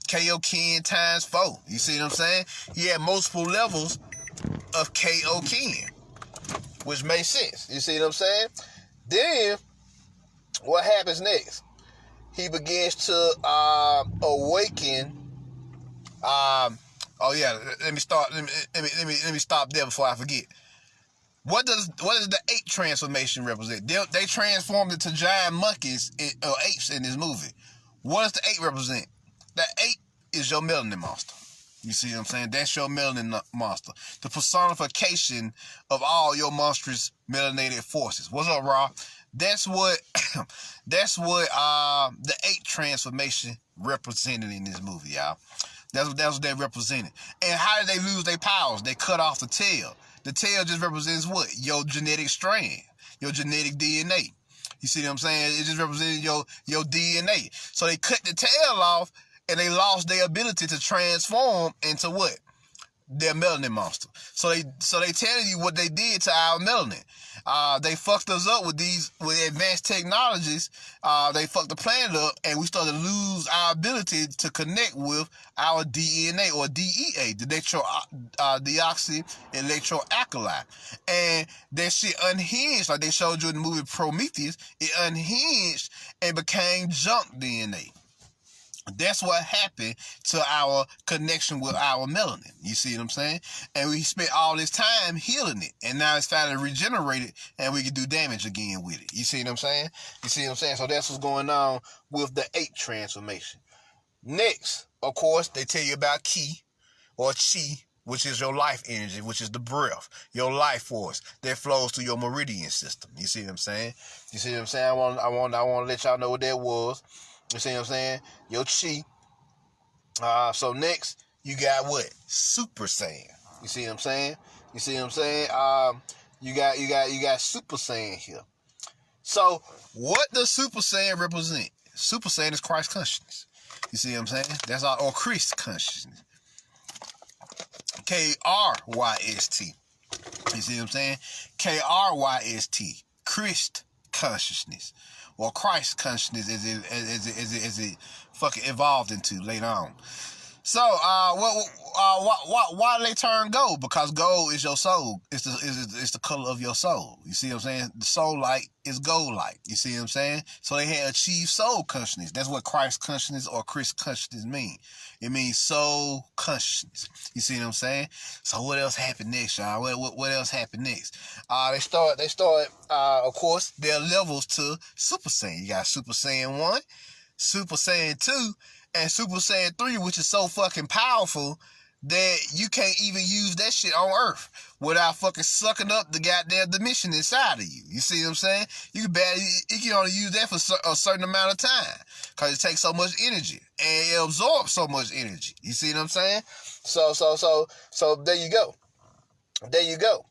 Kaioken times 4. You see what I'm saying? He had multiple levels of Kaioken, which makes sense. You see what I'm saying? Then, what happens next? He begins to awaken. Let me stop there before I forget. What does the ape transformation represent? They transformed into giant monkeys or apes in this movie. What does the ape represent? The ape is your melanin monster. You see what I'm saying? That's your melanin monster. The personification of all your monstrous melanated forces. What's up, Raw? That's what the ape transformation represented in this movie, y'all. That's what they represented. And how did they lose their powers? They cut off the tail. The tail just represents what? Your genetic strand, your genetic DNA. You see what I'm saying? It just represents your DNA. So they cut the tail off, and they lost their ability to transform into what? Their melanin monster. So they telling you what they did to our melanin. They fucked us up with advanced technologies. They fucked the planet up, and we started to lose our ability to connect with our DNA or DEA, the deoxy electroalkali. And that shit unhinged, like they showed you in the movie Prometheus. It unhinged and became junk DNA. That's what happened to our connection with our melanin. You see what I'm saying? And we spent all this time healing it. And now it's finally regenerated, and we can do damage again with it. You see what I'm saying? So that's what's going on with the ape transformation. Next, of course, they tell you about Ki or Chi, which is your life energy, which is the breath, your life force that flows through your meridian system. You see what I'm saying? I want to let y'all know what that was. You see what I'm saying? Your chi. So next, you got what? Super Saiyan. You see what I'm saying? You see what I'm saying? You got Super Saiyan here. So what does Super Saiyan represent? Super Saiyan is Christ consciousness. You see what I'm saying? That's all, or Christ consciousness. K-R-Y-S-T. You see what I'm saying? K-R-Y-S-T. Christ consciousness. Or Christ consciousness as it fucking evolved into later on. So, why do they turn gold? Because gold is your soul. It's the color of your soul. You see what I'm saying? The soul light is gold light. You see what I'm saying? So they had achieved soul consciousness. That's what Christ consciousness or Christ consciousness mean. It means soul consciousness. You see what I'm saying? So what else happened next, y'all? What else happened next? They start. Of course, there are levels to Super Saiyan. You got Super Saiyan 1, Super Saiyan 2, and Super Saiyan 3, which is so fucking powerful that you can't even use that shit on Earth without fucking sucking up the goddamn dimension inside of you. You see what I'm saying? You can only use that for a certain amount of time because it takes so much energy and it absorbs so much energy. You see what I'm saying? So there you go. There you go.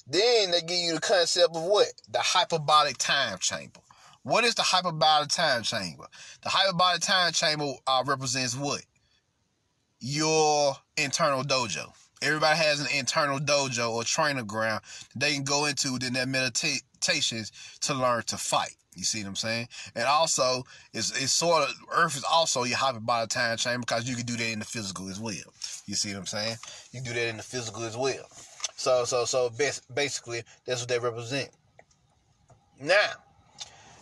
Then they give you the concept of what? The hyperbolic time chamber. What is the hyperbolic time chamber? The hyperbolic time chamber represents what? Your internal dojo. Everybody has an internal dojo or trainer ground that they can go into within their meditations to learn to fight. You see what I'm saying? And also, it's sort of, Earth is also your hyperbolic time chamber because you can do that in the physical as well. You see what I'm saying? You can do that in the physical as well. So basically, that's what they represent. Now,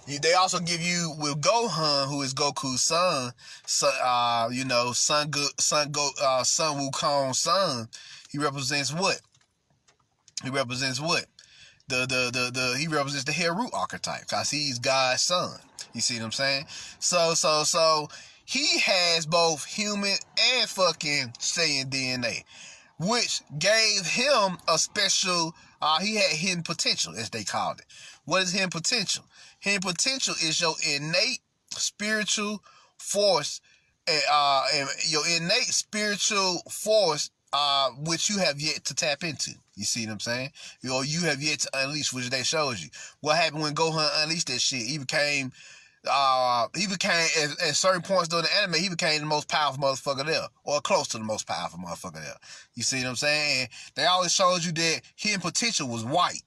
they also give you with Gohan, who is Goku's son, Son Wukong's son. He represents what? He represents what? He represents the Heru archetype because he's God's son. You see what I'm saying? So he has both human and fucking Saiyan DNA, which gave him a special. He had hidden potential, as they called it. What is hidden potential? Hidden potential is your innate spiritual force, and your innate spiritual force, which you have yet to tap into. You see what I'm saying? Or you have yet to unleash, which they showed you. What happened when Gohan unleashed that shit? He became at certain points during the anime, he became the most powerful motherfucker there, or close to the most powerful motherfucker there. You see what I'm saying? And they always showed you that hidden potential was white.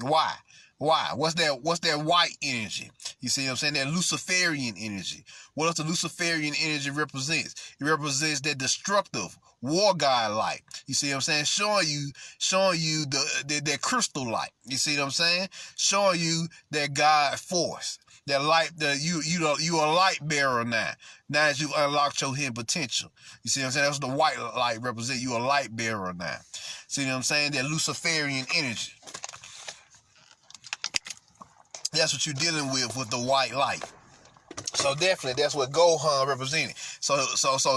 Why? What's that white energy? You see what I'm saying? That Luciferian energy. What else the Luciferian energy represents? It represents that destructive war god light. You see what I'm saying? Showing you that crystal light. You see what I'm saying? Showing you that God force. That light, you are a light bearer now. Now that you've unlocked your hidden potential. You see what I'm saying? That's what the white light represents. You a light bearer now. See what I'm saying? That Luciferian energy. That's what you're dealing with the white light. So definitely, that's what Gohan represented. So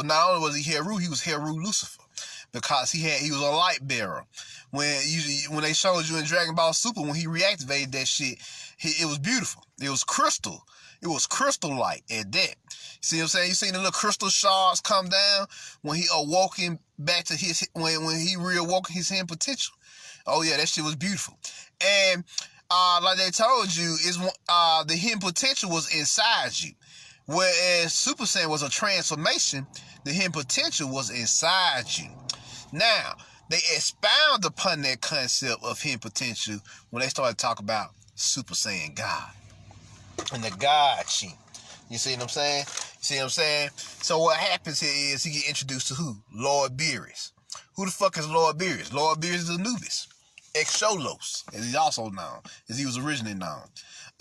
not only was he Heru, he was Heru Lucifer, because he was a light bearer. When they showed you in Dragon Ball Super, when he reactivated that shit, it was beautiful. It was crystal. It was crystal light at that. See what I'm saying? You seen the little crystal shards come down when he awoken back to when he reawoke his hidden potential. Oh yeah, that shit was beautiful. And like they told you, the hidden potential was inside you. Whereas Super Saiyan was a transformation, the hidden potential was inside you. Now, they expound upon that concept of hidden potential when they started talking about Super Saiyan God and the God Chi. You see what I'm saying? So what happens here is he get introduced to who? Lord Beerus. Who the fuck is Lord Beerus? Lord Beerus is Anubis. Xholos, as he's also known, as he was originally known.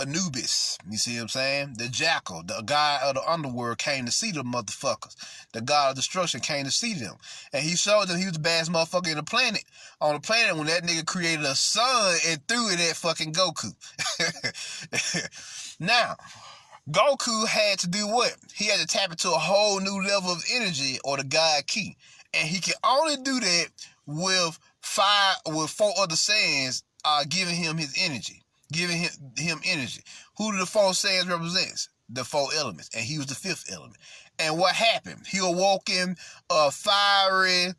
Anubis, you see what I'm saying? The Jackal, the god of the underworld, came to see the motherfuckers. The god of destruction came to see them. And he showed them he was the baddest motherfucker on the planet when that nigga created a sun and threw it at fucking Goku. Now, Goku had to do what? He had to tap into a whole new level of energy, or the God Ki. And he can only do that with 4 other Saiyans giving him his energy. Giving him energy. Who do the 4 Saiyans represents? the 4 elements, and he was the 5th element. And what happened? He awoke in a fiery,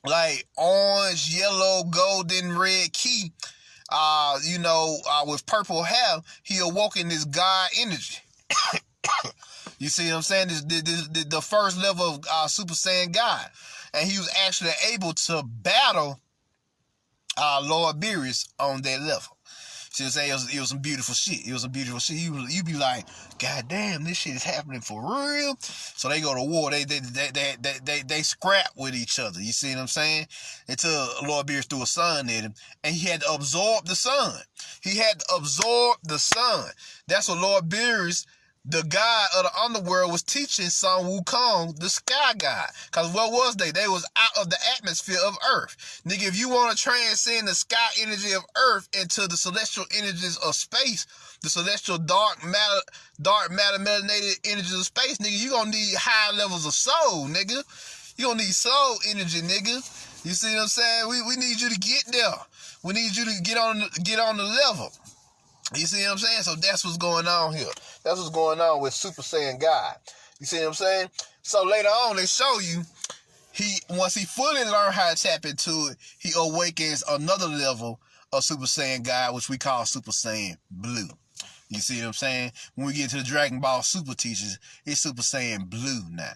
like orange, yellow, golden, red key. With purple hair. He awoke in this God energy. You see what I'm saying? The first level of Super Saiyan God. And he was actually able to battle Lord Beerus on that level. See what I'm saying? It was some beautiful shit. It was some beautiful shit. You be like, God damn, this shit is happening for real. So they go to war. They scrap with each other. You see what I'm saying? Until Lord Beerus threw a sun at him, and he had to absorb the sun. He had to absorb the sun. That's what Lord Beerus, the god of the underworld, was teaching Sun Wukong, the sky god. Because what was they? They was out of the atmosphere of Earth. Nigga, if you want to transcend the sky energy of Earth into the celestial energies of space, the celestial dark matter melanated energies of space, nigga, you gonna need high levels of soul, nigga. You gonna need soul energy, nigga. You see what I'm saying? We need you to get there. We need you to get on the level. You see what I'm saying? So that's what's going on here. That's what's going on with Super Saiyan God. You see what I'm saying? So later on, they show you, once he fully learned how to tap into it, he awakens another level of Super Saiyan God, which we call Super Saiyan Blue. You see what I'm saying? When we get to the Dragon Ball Super teachers, it's Super Saiyan Blue now.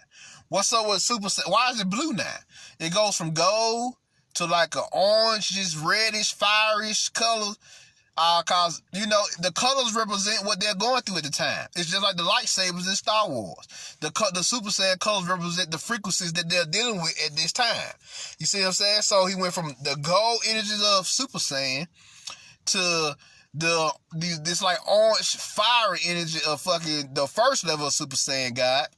What's up with Super Saiyan? Why is it blue now? It goes from gold to like an orange, just reddish, fiery-ish color. Cause the colors represent what they're going through at the time. It's just like the lightsabers in Star Wars. The Super Saiyan colors represent the frequencies that they're dealing with at this time. You see what I'm saying? So he went from the gold energies of Super Saiyan to this like orange fiery energy of fucking the first level of Super Saiyan God,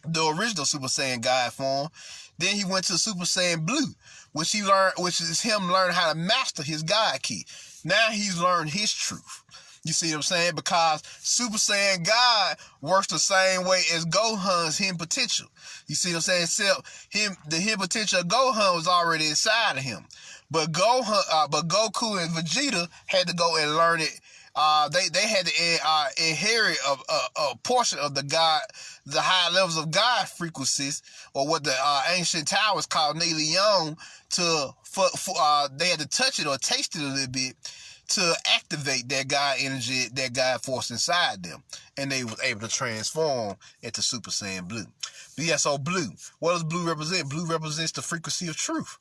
the original Super Saiyan God form. Then he went to Super Saiyan Blue, which is him learning how to master his God ki. Now he's learned his truth. You see what I'm saying? Because Super Saiyan God works the same way as Gohan's hidden potential. You see what I'm saying? Except the hidden potential of Gohan was already inside of him. But Goku and Vegeta had to go and learn it. They had to inherit a portion of the high levels of God frequencies, or what the ancient towers called Neleon, they had to touch it or taste it a little bit to activate that God energy, that God force inside them. And they was able to transform into Super Saiyan Blue. But yeah, so blue. What does blue represent? Blue represents the frequency of truth.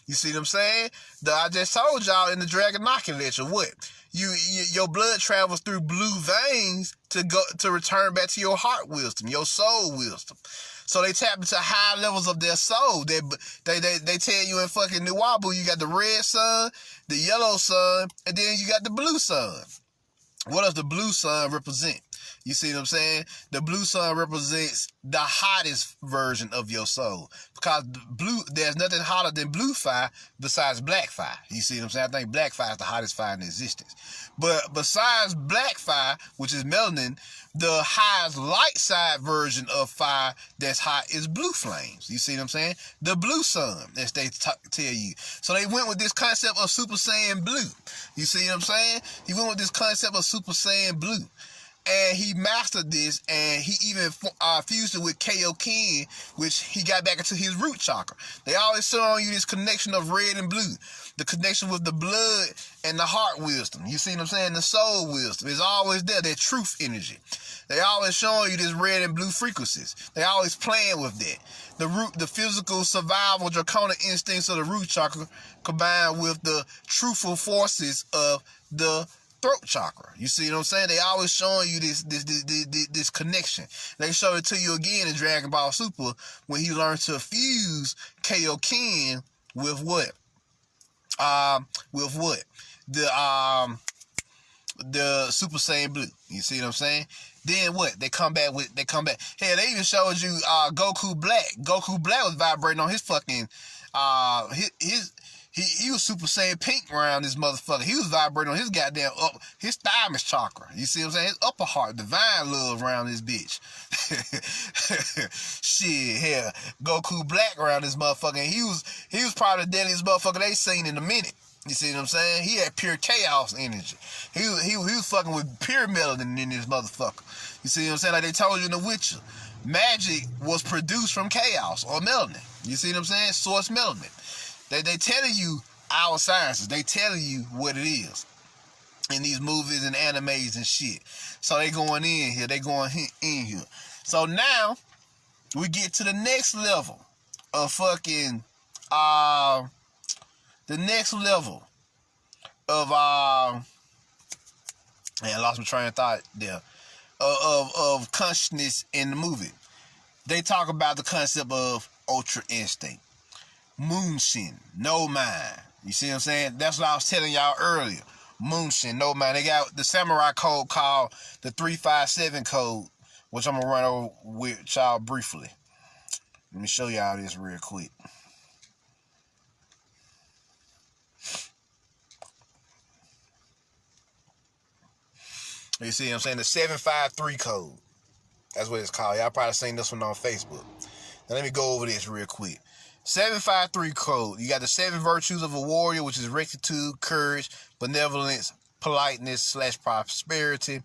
You see what I'm saying? I just told y'all in the Dragon Knocking lecture, what? Your blood travels through blue veins to return back to your heart wisdom, your soul wisdom. So they tap into high levels of their soul. They tell you in fucking Nuwabu, you got the red sun, the yellow sun, and then you got the blue sun. What does the blue sun represent? You see what I'm saying? The blue sun represents the hottest version of your soul. Because there's nothing hotter than blue fire besides black fire. You see what I'm saying? I think black fire is the hottest fire in existence. But besides black fire, which is melanin, the highest light side version of fire that's hot is blue flames. You see what I'm saying? The blue sun, as they tell you. So they went with this concept of Super Saiyan Blue. You see what I'm saying? He went with this concept of Super Saiyan Blue. And he mastered this, and he even fused it with Kaioken, which he got back into his root chakra. They always show you this connection of red and blue, the connection with the blood and the heart wisdom. You see what I'm saying? The soul wisdom is always there, that truth energy. They always showing you this red and blue frequencies. They always playing with that. The physical survival draconic instincts of the root chakra combined with the truthful forces of the throat chakra. You see what I'm saying? They always showing you this connection. They show it to you again in Dragon Ball Super when he learned to fuse Kaioken with what? The Super Saiyan Blue. You see what I'm saying? Then what? They come back. Hell, they even showed you Goku Black. Goku Black was vibrating on his fucking He was Super Saiyan Pink around this motherfucker. He was vibrating on his goddamn his thymus chakra. You see what I'm saying? His upper heart, divine love around this bitch. Shit, hell, Goku Black around this motherfucker. And he was probably the deadliest motherfucker they seen in a minute. You see what I'm saying? He had pure chaos energy. He was fucking with pure melanin in this motherfucker. You see what I'm saying? Like they told you in The Witcher, magic was produced from chaos or melanin. You see what I'm saying? Source melanin. They telling you our sciences. They telling you what it is in these movies and animes and shit. So they going in here. They going in here. So now we get to the next level of fucking the next level of man, I lost my train of thought there. Of consciousness in the movie. They talk about the concept of ultra instinct, moonshin, no mind. You see what I'm saying? That's what I was telling y'all earlier. Moonshin, no mind. They got the samurai code called the 357 code, which I'm gonna run over with y'all briefly. Let me show y'all this real quick. You see what I'm saying? The 753 code. That's what it's called. Y'all probably seen this one on Facebook. Now let me go over this real quick. 753 code. You got the 7 virtues of a warrior, which is rectitude, courage, benevolence, politeness / prosperity,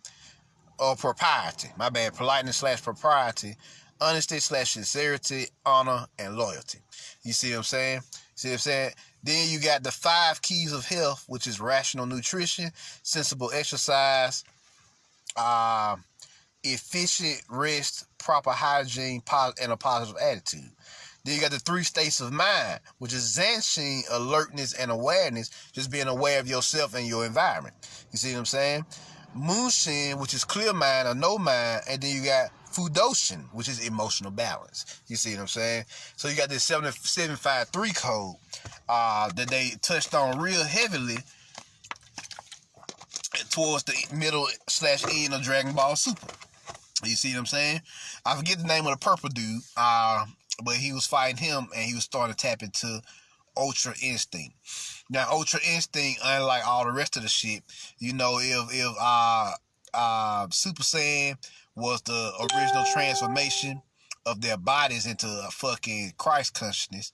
or propriety. My bad. Politeness / propriety, honesty / sincerity, honor, and loyalty. You see what I'm saying? See what I'm saying? Then you got the 5 keys of health, which is rational nutrition, sensible exercise, efficient rest, proper hygiene, and a positive attitude. Then you got the 3 states of mind, which is Zanshin, alertness and awareness, just being aware of yourself and your environment. You see what I'm saying? Moonshin, which is clear mind or no mind, and then you got Fudoshin, which is emotional balance. You see what I'm saying? So you got this 753 code that they touched on real heavily towards the middle / end of Dragon Ball Super. You see what I'm saying? I forget the name of the purple dude, but he was fighting him and he was starting to tap into Ultra Instinct. Now, Ultra Instinct, unlike all the rest of the shit, you know, if Super Saiyan was the original transformation of their bodies into a fucking Christ consciousness,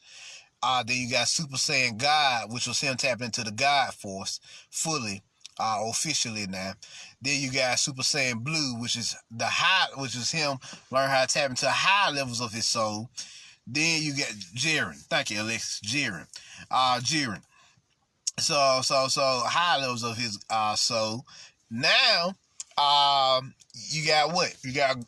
then you got Super Saiyan God, which was him tapping into the God force fully, officially now. Then you got Super Saiyan Blue, which is him learn how to tap into high levels of his soul. Then you got Jiren. Thank you, Alexis. Jiren. Jiren. So high levels of his soul. Now, you got what? You got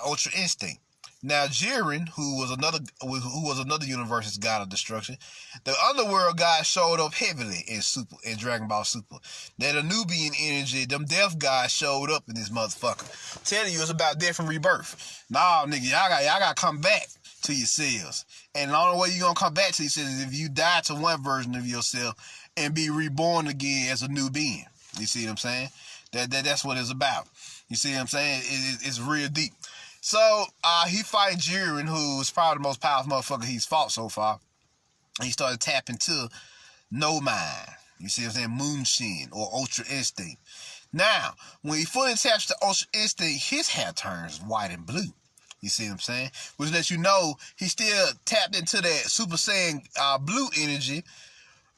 Ultra Instinct. Now Jiren, who was another universe's god of destruction, the underworld god showed up heavily in Dragon Ball Super. That Anubian energy, them death gods showed up in this motherfucker. Telling you it's about death and rebirth. Nah, nigga, y'all gotta come back to yourselves. And the only way you gonna come back to yourselves is if you die to one version of yourself and be reborn again as a new being. You see what I'm saying? That's what it's about. You see what I'm saying? It's real deep. So, he fighting Jiren, who's probably the most powerful motherfucker he's fought so far. He started tapping to no mind. You see what I'm saying? Moonshin, or Ultra Instinct. Now, when he fully taps to Ultra Instinct, his hair turns white and blue. You see what I'm saying? Which lets you know he still tapped into that Super Saiyan blue energy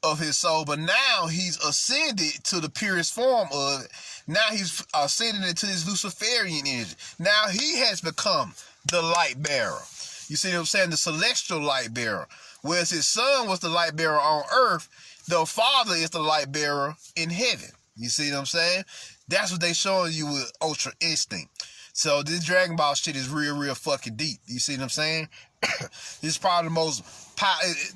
of his soul, but now he's ascended to the purest form of it. Now he's ascended into this Luciferian energy. Now he has become the light bearer. You see what I'm saying? The celestial light bearer. Whereas his son was the light bearer on earth, the father is the light bearer in heaven. You see what I'm saying? That's what they showing you with Ultra Instinct. So this Dragon Ball shit is real fucking deep. You see what I'm saying? It's probably the most...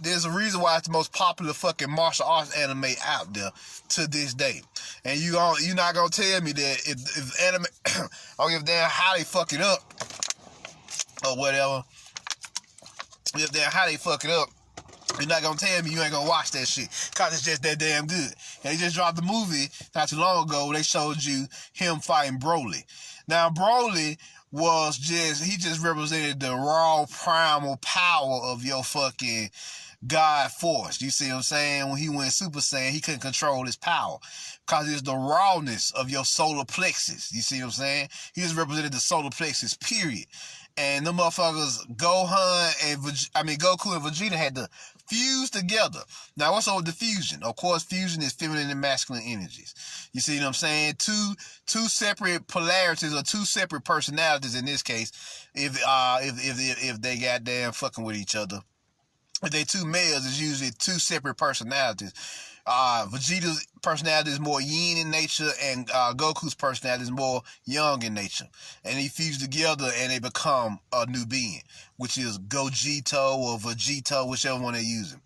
There's a reason why it's the most popular fucking martial arts anime out there to this day. And you're not gonna tell me that if anime... I don't give a damn how they fuck it up or whatever. If they're how they fuck it up, you're not gonna tell me you ain't gonna watch that shit, cause it's just that damn good. And they just dropped the movie not too long ago where they showed you him fighting Broly. Now Broly he just represented the raw primal power of your fucking God force. You see what I'm saying? When he went Super Saiyan, he couldn't control his power, cause it's the rawness of your solar plexus. You see what I'm saying? He just represented the solar plexus, period. And the motherfuckers, Goku and Vegeta had to fuse together. Now, what's up with the fusion? Of course, fusion is feminine and masculine energies. You see what I'm saying? Two separate polarities or two separate personalities in this case. If they goddamn fucking with each other. If they two males, it's usually two separate personalities. Vegeta's personality is more yin in nature, and Goku's personality is more yang in nature. And they fuse together and they become a new being, which is Gogito or Vegito, whichever one they're using.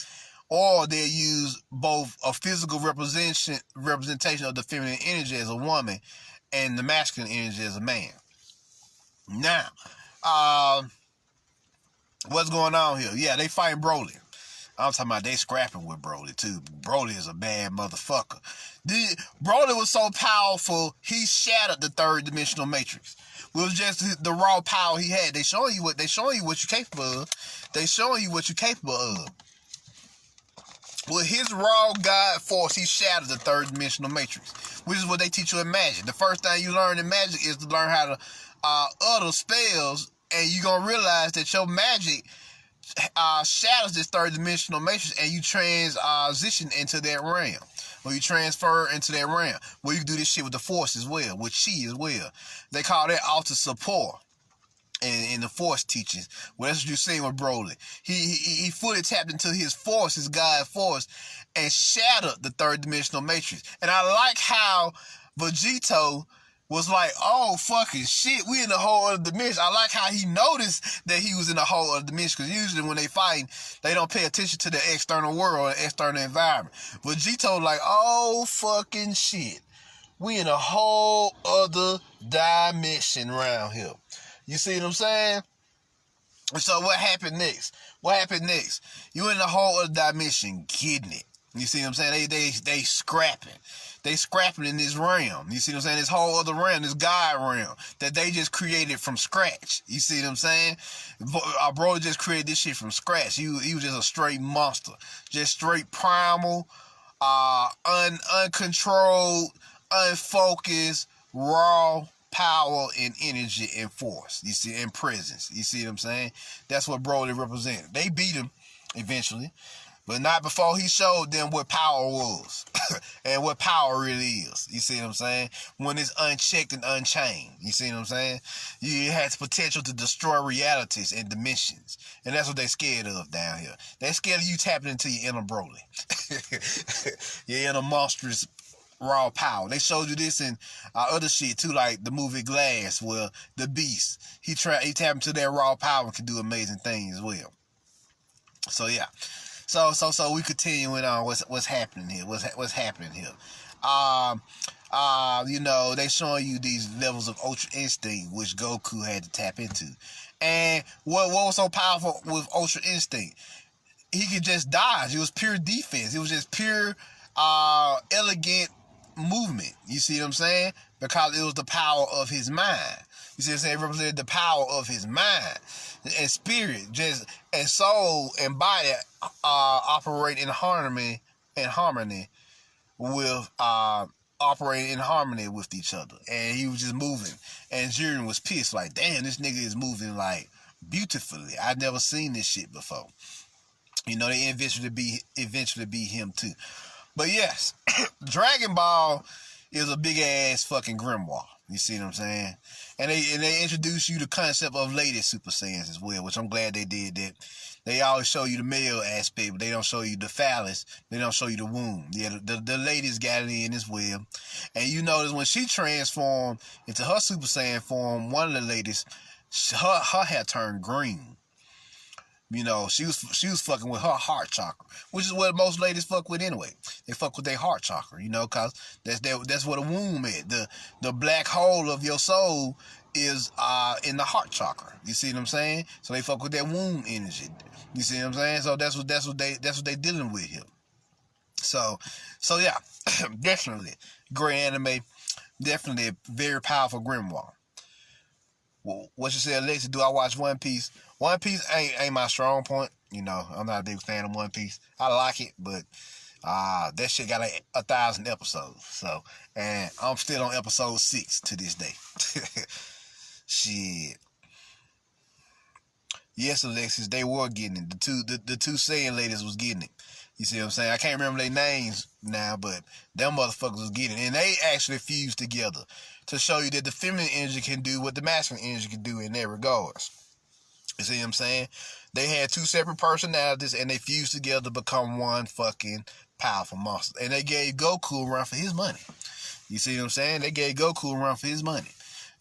Or they use both a physical representation of the feminine energy as a woman and the masculine energy as a man. Now, what's going on here? Yeah, they fighting Broly. I'm talking about they scrapping with Broly too. Broly is a bad motherfucker. Broly was so powerful, he shattered the third dimensional matrix. It was just the raw power he had. They showing you what you're capable of. They showing you what you're capable of. With his raw God force, he shattered the third dimensional matrix, which is what they teach you in magic. The first thing you learn in magic is to learn how to utter spells, and you're gonna realize that your magic shatters this third dimensional matrix, and you transition into that realm, or you transfer into that realm. Well, you can do this shit with the force as well, with chi as well. They call that alter support in the force teachings. Well, that's what you're saying with Broly. He fully tapped into his force, his God force, and shattered the third dimensional matrix. And I like how Vegito was like, oh, fucking shit, we in a whole other dimension. I like how he noticed that he was in a whole other dimension, because usually when they fight, they don't pay attention to the external world or external environment. Vegito like, oh, fucking shit, we in a whole other dimension around here. You see what I'm saying? So what happened next? You in a whole other dimension, getting it. You see what I'm saying? They scrapping. They scrapping in this realm. You see what I'm saying? This whole other realm, this God realm that they just created from scratch. You see what I'm saying? Our bro just created this shit from scratch. He was just a straight monster. Just straight primal, uncontrolled, unfocused, raw power and energy and force. You see, and presence. You see what I'm saying? That's what Broly represented. They beat him eventually, but not before he showed them what power was and what power really is. You see what I'm saying? When it's unchecked and unchained. You see what I'm saying? It has potential to destroy realities and dimensions. And that's what they're scared of down here. They're scared of you tapping into your inner Broly. Your inner monstrous raw power. They showed you this in other shit too, like the movie Glass, where the Beast, he tapped into their raw power and can do amazing things as well. So yeah. So we continuing on what's happening here. What's happening here? You know, they showing you these levels of Ultra Instinct which Goku had to tap into. And what was so powerful with Ultra Instinct? He could just dodge. It was pure defense. It was just pure elegant movement. You see what I'm saying? Because it was the power of his mind. You see what I'm saying? It represented the power of his mind and spirit, just and soul and body operate in harmony with operating in harmony with each other. And he was just moving. And Jiren was pissed, like, damn, this nigga is moving like beautifully. I've never seen this shit before. You know, they eventually be him too. But yes, Dragon Ball is a big ass fucking grimoire. You see what I'm saying? And they introduce you the concept of lady Super Saiyans as well, which I'm glad they did that. They always show you the male aspect, but they don't show you the phallus. They don't show you the womb. Yeah, the ladies got it in as well. And you notice when she transformed into her Super Saiyan form, one of the ladies, her hair turned green. You know, she was fucking with her heart chakra, which is what most ladies fuck with anyway. They fuck with their heart chakra, you know, cause that's what a womb is. The black hole of your soul is in the heart chakra. You see what I'm saying? So they fuck with that womb energy. You see what I'm saying? So that's what they dealing with here. So yeah, definitely great anime, definitely a very powerful grimoire. Well, what you say, Alexa? Do I watch One Piece? One Piece ain't my strong point. You know, I'm not a big fan of One Piece. I like it, but that shit got 1,000 episodes. So, and I'm still on episode 6 to this day. Shit. Yes, Alexis, they were getting it. The two Saiyan ladies was getting it. You see what I'm saying? I can't remember their names now, but them motherfuckers was getting it. And they actually fused together to show you that the feminine energy can do what the masculine energy can do in their regards. You see what I'm saying? They had two separate personalities and they fused together to become one fucking powerful monster. And they gave Goku a run for his money. You see what I'm saying? They gave Goku a run for his money.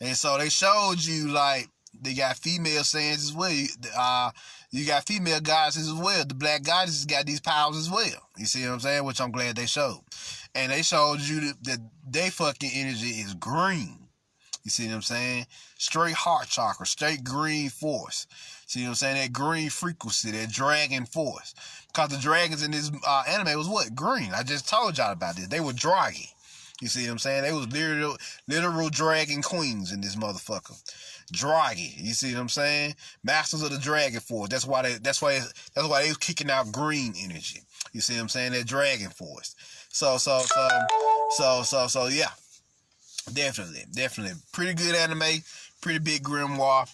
And so they showed you, like, they got female Saiyans as well. You got female goddesses as well. The black goddesses got these powers as well. You see what I'm saying? Which I'm glad they showed. And they showed you that they fucking energy is green. You see what I'm saying? Straight heart chakra, straight green force. See what I'm saying? That green frequency, that dragon force. Because the dragons in this anime was what? Green. I just told y'all about this. They were draggy. You see what I'm saying? They was literal dragon queens in this motherfucker. Draggy. You see what I'm saying? Masters of the dragon force. That's why they was kicking out green energy. You see what I'm saying? That dragon force. So yeah. Definitely. Pretty good anime. Pretty big grimoire.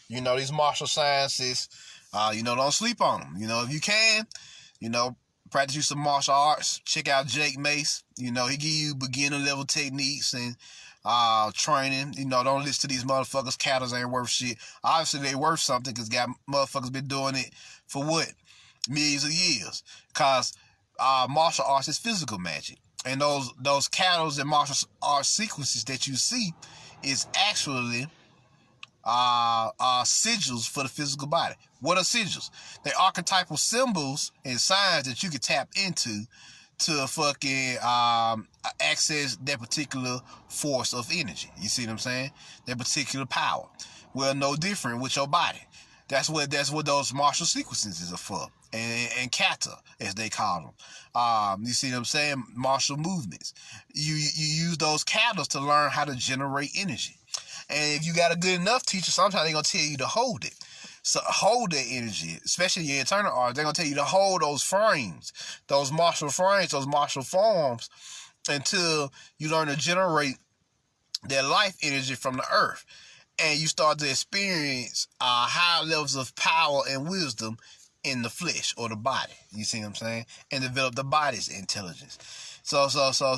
You know, these martial sciences, don't sleep on them. You know, if you can, practice you some martial arts. Check out Jake Mace. You know, he give you beginner level techniques and training. You know, don't listen to these motherfuckers. Cattles ain't worth shit. Obviously, they worth something because got motherfuckers been doing it for what? Millions of years. Because martial arts is physical magic. And those cattles and martial arts sequences that you see is actually sigils for the physical body. What are sigils? They're archetypal symbols and signs that you can tap into to fucking access that particular force of energy. You see what I'm saying? That particular power. Well, no different with your body. That's what those martial sequences are for. And kata, as they call them. You see what I'm saying? Martial movements. You use those katas to learn how to generate energy. And if you got a good enough teacher, sometimes they're going to tell you to hold it. So hold that energy, especially your internal art. They're going to tell you to hold those frames, those martial frames, those martial forms until you learn to generate that life energy from the earth. And you start to experience high levels of power and wisdom in the flesh or the body. You see what I'm saying? And develop the body's intelligence. So that's some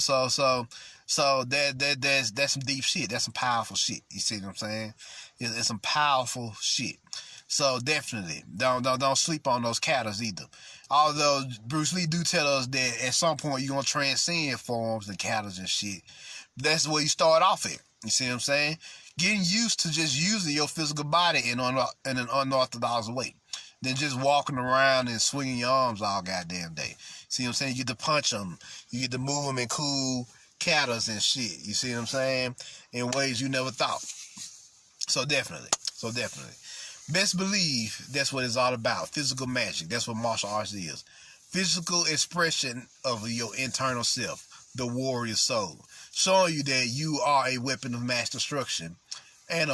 deep shit. That's some powerful shit. You see what I'm saying? It's some powerful shit. So definitely don't sleep on those cattles either. Although Bruce Lee do tell us that at some point you're gonna transcend forms and cattles and shit. That's where you start off at. You see what I'm saying? Getting used to just using your physical body in an unorthodox way than just walking around and swinging your arms all goddamn day. See what I'm saying? You get to punch them. You get to move them in cool cattles and shit. You see what I'm saying? In ways you never thought. So definitely. Best believe that's what it's all about. Physical magic. That's what martial arts is. Physical expression of your internal self. The warrior soul. Showing you that you are a weapon of mass destruction. And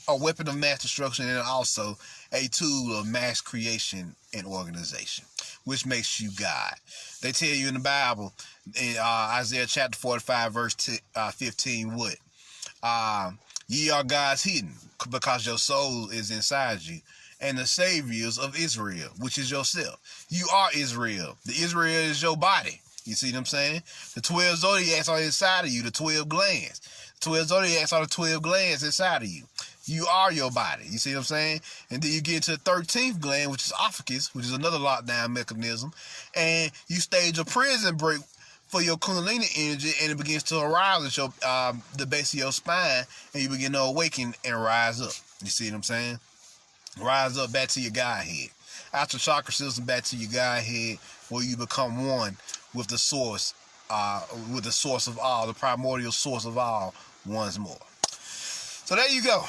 a weapon of mass destruction and also a tool of mass creation and organization, which makes you God. They tell you in the Bible, in Isaiah chapter 45, verse 15, what? Ye are God's hidden, because your soul is inside you, and the saviors of Israel, which is yourself. You are Israel. The Israel is your body. You see what I'm saying? The 12 zodiacs are inside of you, the 12 glands. 12 zodiacs are the 12 glands inside of you. You are your body. You see what I'm saying? And then you get into the 13th gland, which is ophiuchus, which is another lockdown mechanism. And you stage a prison break for your kundalini energy, and it begins to arise at your the base of your spine, and you begin to awaken and rise up. You see what I'm saying? Rise up back to your Godhead. Out your chakra system back to your Godhead, where you become one with the source of all, the primordial source of all, once more. So there you go.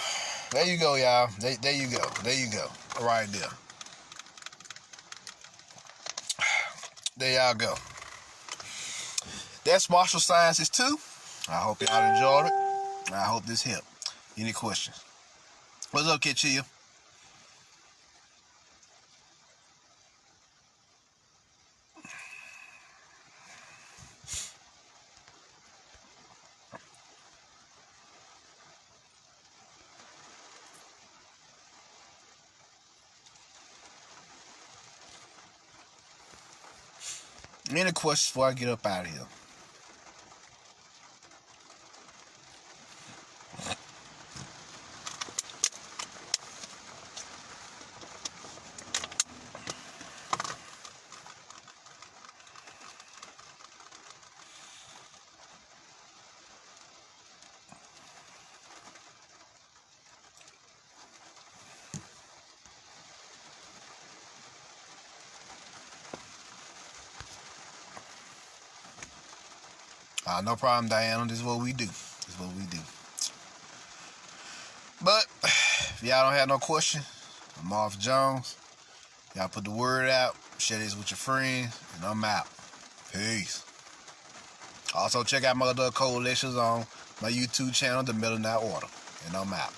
There you go, y'all. There you go. Right there. There y'all go. That's martial sciences too. I hope y'all enjoyed it. I hope this helped. Any questions? What's up, Kid Chia? Any questions before I get up out of here? No problem, Diana. This is what we do. But if y'all don't have no question, I'm Marv Jones. Y'all put the word out, share this with your friends, and I'm out. Peace. Also, check out my other coalitions on my YouTube channel, The Middle Now Order. And I'm out.